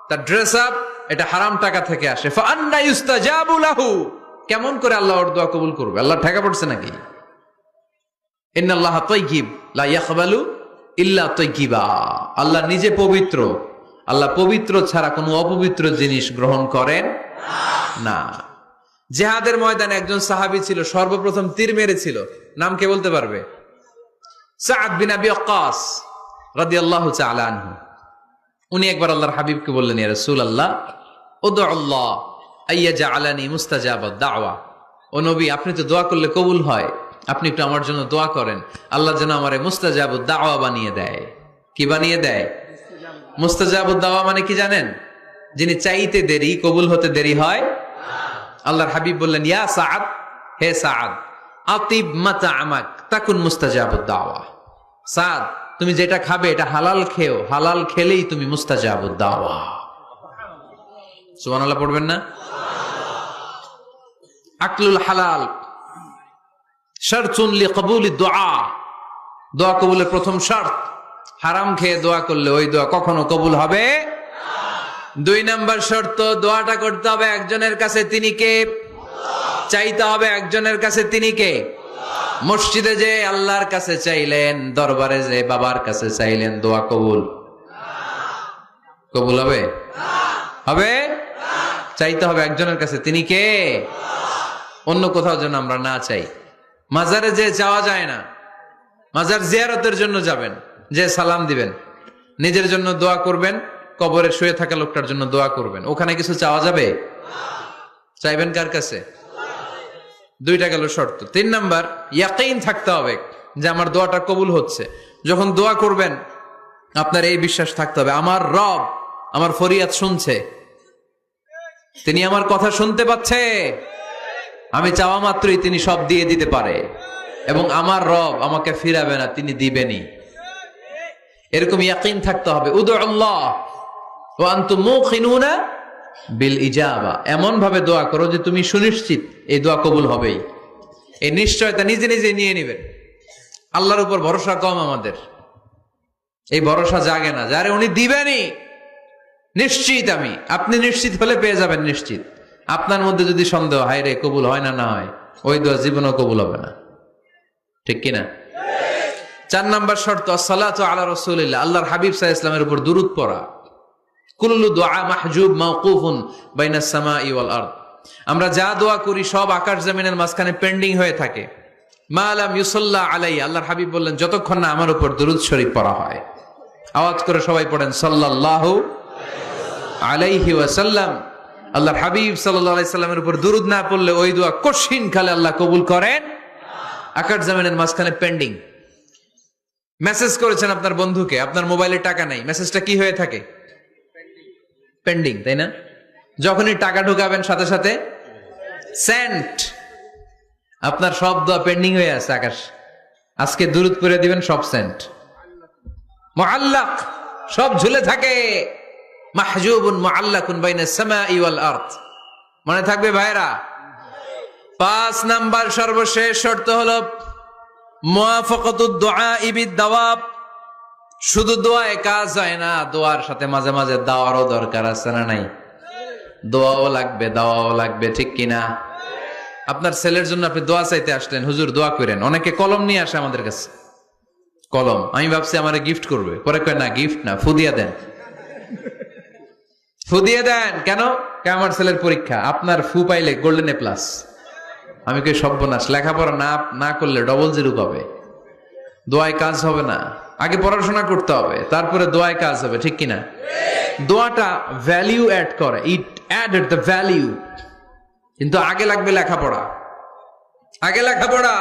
তার ড্রেস আপ এটা হারাম টাকা থেকে আসে। ফাআন্না ইউস্তাজাবু লাহু, কেমন করে আল্লাহ ওর দোয়া কবুল করবে? আল্লাহ ঠেকা পড়ছে নাকি? ইন্নাল্লাহা তাইয়্যিব লা ইয়াকবালু ইল্লা তাইয়্যিবা। আল্লাহ নিজে পবিত্র, আল্লাহ পবিত্র ছাড়া কোনো অপবিত্র জিনিস গ্রহণ করেন না। জিহাদের ময়দানে একজন সাহাবী ছিল, সর্বপ্রথম তীর মেরেছিল। নাম কে বলতে পারবে? সাআদ বিন আবি ওয়াক্কাস রাদিয়াল্লাহু তাআলা আনহু। উনি একবার আল্লাহর হাবিবকে বললেন, ইয়া রাসূলুল্লাহ, উদউ আল্লাহ আইয়াজআলানি মুস্তাজাবাদ দাওয়া। ও নবী, আপনি তো দোয়া করলে কবুল হয়, আপনি একটু আমার জন্য দোয়া করেন, আল্লাহ যেন আমারে মুস্তাজাবুদ দাওয়া বানিয়ে দেয়। কি বানিয়ে দেয়? মুস্তাজাবুদ দাওয়া মানে কি জানেন? যিনি চাইতে দেরি, কবুল হতে দেরি হয়। আল্লাহর হাবিব বললেন, ইয়া সাআদ, হে সাআদ, আতিব মাতআমাক তাকুন মুস্তাজাবুদ দাওয়া। সাআদ, তুমি যেটা খাবে এটা হালাল খেও, হালাল খেলেই তুমি মুস্তাজাবুদ দাওয়া। সুবহানাল্লাহ পড়বেন না? আকলুল হালাল শারতুন লিকবুলিদ দুআ, দোয়া কবুলের প্রথম শর্ত। হারাম খেয়ে দোয়া করলে ওই দোয়া কখনো কবুল হবে না। 2 নাম্বার শর্ত, দোয়াটা করতে হবে একজনের কাছে, তিনি কে? চাইতে হবে একজনের কাছে, তিনি কে? মসজিদে যে আল্লাহর কাছে চাইলেন, দরবারে যে বাবার কাছে চাইলেন, দোয়া কবুল কবুল হবে? হবে? চাইতে হবে একজনের কাছে, তিনি কে? অন্য কোথাও যেন আমরা না চাই। মাজারে যে যাওয়া যায় না, মাজার জিয়ারতের জন্য যাবেন, যে সালাম দিবেন, নিজের জন্য দোয়া করবেন, কবরে শুয়ে থাকা লোকটার জন্য দোয়া করবেন। ওখানে কিছু চাওয়া যাবে? চাইবেন কার কাছে? 2টা গেল শর্ত। 3 নাম্বার, ইয়াকিন থাকতে হবে যে আমার দোয়াটা কবুল হচ্ছে। যখন দোয়া করবেন আপনার এই বিশ্বাস থাকতে হবে, আমার রব আমার ফরিয়াদ শুনছে, তিনি আমার কথা শুনতে পাচ্ছে, আমি চাওয়া মাত্রই তিনি সব দিয়ে দিতে পারে, এবং আমার রব আমাকে ফিরাবে না, তিনি দিবেনই। এরকম ইয়াকিন থাকতে হবে। উদউ আল্লাহ ওয়া আনতুম মুকিনুনা বিল ইজাবা, এমন ভাবে দোয়া করো যে তুমি সুনিশ্চিত এই দোয়া কবুল হবেই। এই নিশ্চয়তা নিজে নিজে নিয়ে নেবেন। আল্লাহর উপর ভরসা কম আমাদের, এই ভরসা জাগে না, যারে উনি দিবেনই নিশ্চিত আমি। আপনি নিশ্চিত হলে পেয়ে যাবেন নিশ্চিত। আপনার মধ্যে যদি সন্দেহ, হায় রে কবুল হয় না, না হয়, ওই দোয়া জীবনও কবুল হবে না। ঠিক কিনা? 4 নাম্বার শর্ত আসসালাতু আলা রাসূলিল্লাহ, আল্লাহর হাবিব সাল্লাল্লাহু আলাইহি ওয়াসাল্লামের উপর দুরূদ পড়া। কুল্লু দুআ মাহজুব মাওকুফুন বাইনাস সামাই ওয়াল আরদ, আমরা যা দোয়া করি সব আকাশ জমিনের মাঝখানে পেন্ডিং হয়ে থাকে। মা লাম ইউসাল্লা আলাইহি, আল্লাহর হাবিব বললেন যতক্ষণ না আমার উপর দুরূদ শরীফ পড়া হয়। আওয়াজ করে সবাই পড়েন সাল্লাল্লাহু আলাইহি ওয়াসাল্লাম। আল্লাহর হাবিব সাল্লাল্লাহু আলাইহি সাল্লামের উপর দুরূদ না পড়লে ওই দোয়া কঠিন কালে আল্লাহ কবুল করেন, আকাশ জমিনের মাঝখানে পেন্ডিং। মেসেজ করেছেন আপনার বন্ধুকে, আপনার মোবাইলে টাকা নাই, মেসেজটা কি হয়ে থাকে? পেন্ডিং, তাই না? যখনই টাকা ঢুকাবেন সাথে সাথে সেন্ট, আপনার সব দোয়া পেন্ডিং হয়ে আছে আকাশ। আজকে দুরূদ পড়ে দিবেন, সব সেন্ট মুআল্লাক, সব ঝুলে থাকে। মাহজুবুন মুআল্লাকুন বাইনাস সামাই ওয়াল আরদ, মনে থাকবে ভাইরা? 5 নাম্বার সর্বশেষ শর্ত হলো মুওয়াফাকাতুদ দুআই বিদ-দাওয়াব। শুধু দোয়ায় কাজ হয় না, দোয়ার সাথে মাঝে মাঝে দাওয়ারও দরকার আছে না নাই? দোয়াও লাগবে, দাওয়াও লাগবে, ঠিক কিনা? আপনার ছেলের জন্য আপনি দোয়া চাইতে আসলেন, হুজুর দোয়া করেন। অনেকে কলম নিয়ে আসে আমাদের কাছে, কলম। আমি ভাবছি আমারে গিফট করবে, পরে কয় না গিফট না, ফু দিয়ে দেন। ফু দিয়ে দেন কেন? আমার ছেলের পরীক্ষা, আপনার ফু পাইলে গোল্ডেন এ+। আমি কই সর্বনাশ, লেখাপড়া না করলে ডবল 0 পাবে, দোয়ায় কাজ হবে না। আগে পড়াশোনা করতে হবে, তারপরে দোয়ায় কাজ হবে, ঠিক কিনা? দোয়াটা ভ্যালিউ অ্যাড করে, ইট অ্যাডেড দ্য ভ্যালিউ। কিন্তু আগে লাগবে লেখাপড়া, আগে লেখাপড়া।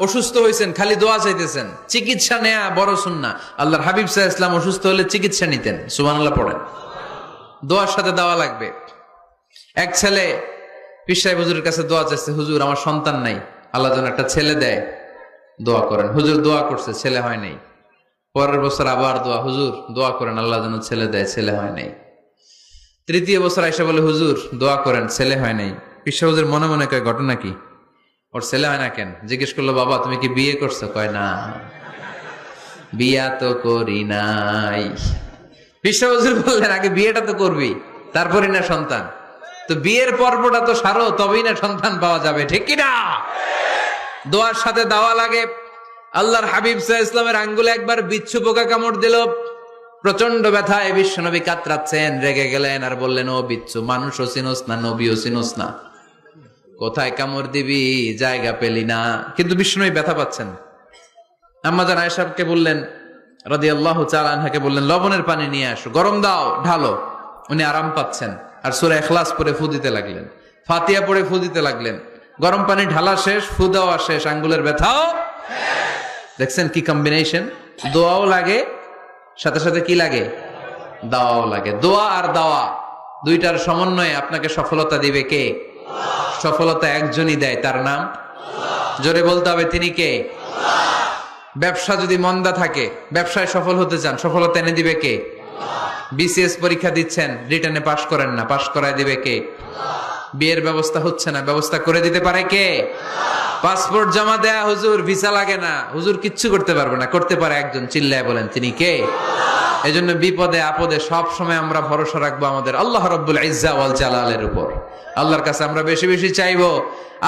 অসুস্থ হয়েছেন, খালি দোয়া চাইতেছেন, চিকিৎসা নেয়া বড় সুন্নাহ। আল্লাহর হাবিব সাল্লাল্লাহু আলাইহি ওয়াসাল্লাম অসুস্থ হলে চিকিৎসা নিতেন, সুবহানাল্লাহ পড়েন। দোয়ার সাথে দেওয়া লাগবে। এক ছেলে পীর সাহেব হুজুরের কাছে দোয়া চাইছে, হুজুর আমার সন্তান নাই, আল্লাহ যেন একটা ছেলে দেয়, দোয়া করেন। হুজুর দোয়া করছে, ছেলে হয় নাই। পরের বছর আবার দোয়া, হুজুর দোয়া করেন আল্লাহ যেন ছেলে দেয়, ছেলে হয় নাই। তৃতীয় বছর আইসা বলে, হুজুর দোয়া করেন, ছেলে হয় নাই। পীর সাহেব হুজুর মনে মনে কয় ঘটনা কি, ওর ছেলে হয় না কেন? জিজ্ঞেস করলো, বাবা তুমি কি বিয়ে করছো? কয় না, বিয়া তো করি নাই। পীর সাহেব হুজুর বললেন, আগে বিয়েটা তো করবি, তারপরই না সন্তান। তো বিয়ের পর্বটা তো সারো, তবেই না সন্তান পাওয়া যাবে, ঠিক কিনা? দোয়ার সাথে দেওয়া লাগে। আল্লাহর হাবিব সাল্লাল্লাহু আলাইহি ওয়াসাল্লামের আঙ্গুলে একবার বিচ্ছু পোকা কামড় দিল, প্রচন্ড ব্যথায় বিশ্বনবী কাতরাচ্ছেন, রেগে গেলেন আর বললেন, ও বিচ্ছু, মানুষও চিনোস না, নবীও চিনোস না, কোথায় কামড় দিবি, জায়গা পেলি না। কিন্তু বিশ্বনবী ব্যথা পাচ্ছেন। আম্মা জান আয়েশাকে বললেন রাদিয়াল্লাহু তাআলা আনহাকে বললেন, লবণের পানি নিয়ে আসো, গরম দাও, ঢালো। উনি আরাম পাচ্ছেন, আর সূরা ইখলাস পড়ে ফু দিতে লাগলেন, ফাতিহা পড়ে ফু দিতে লাগলেন। গরম পানি ঢালা শেষ, ফু দেওয়া শেষ, আঙ্গুলের ব্যথাও। দেখছেন কি কম্বিনেশন? দোয়াও লাগে, সাথে সাথে কি লাগে? দাওয়াও লাগে। দোয়া আর দাওয়া দুইটার সমন্বয়ে আপনাকে সফলতা দিবে কে? সফলতা একজনই দেয়, তার নাম জোরে বলতে হবে, তিনি কে? ব্যবসা যদি মন্দা থাকে, ব্যবসায় সফল হতে চান, সফলতা এনে দিবে কে? বিসিএস পরীক্ষা দিচ্ছেন, রিটেনে পাশ করেন না, পাশ করায় দিবে কে? বিয়ের ব্যবস্থা হচ্ছে না, ব্যবস্থা করে দিতে পারে কে? পাসপোর্ট জমা দেয়া, হুজুর ভিসা লাগে না, হুজুর কিচ্ছু করতে পারবে না, করতে পারে একজন, চিল্লায় বলেন তিনি কে? এজন্য বিপদে আপদে সব সময় আমরা ভরসা রাখবো আমাদের আল্লাহ রাব্বুল ইজ্জা ওয়াল জালালের উপর। আল্লাহর কাছে আমরা বেশি বেশি চাইবো,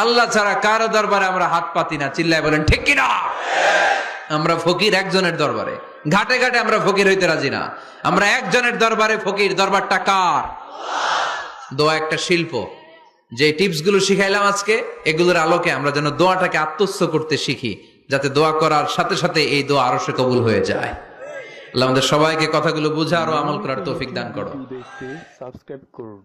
আল্লাহ ছাড়া কারো দরবারে আমরা হাত পাতি না, চিল্লায় বলেন ঠিক কিনা? আমরা ফকির একজনের দরবারে, ঘাটে ঘাটে আমরা ফকির হইতে রাজি না, আমরা একজনের দরবারে ফকির। দরবারটা কার? দোয়া একটা শিল্প। যে টিপস গুলো শিখাইলাম আজকে, এগুলোর আলোকে আমরা যেন দোয়াটাকে আত্মস্থ করতে শিখি, যাতে দোয়া করার সাথে সাথে এই দোয়া আরশে কবুল হয়ে যায়। আল্লাহ আমাদের সবাইকে কথাগুলো বুঝা আর আমল করার তৌফিক দান করো। সাবস্ক্রাইব করুন।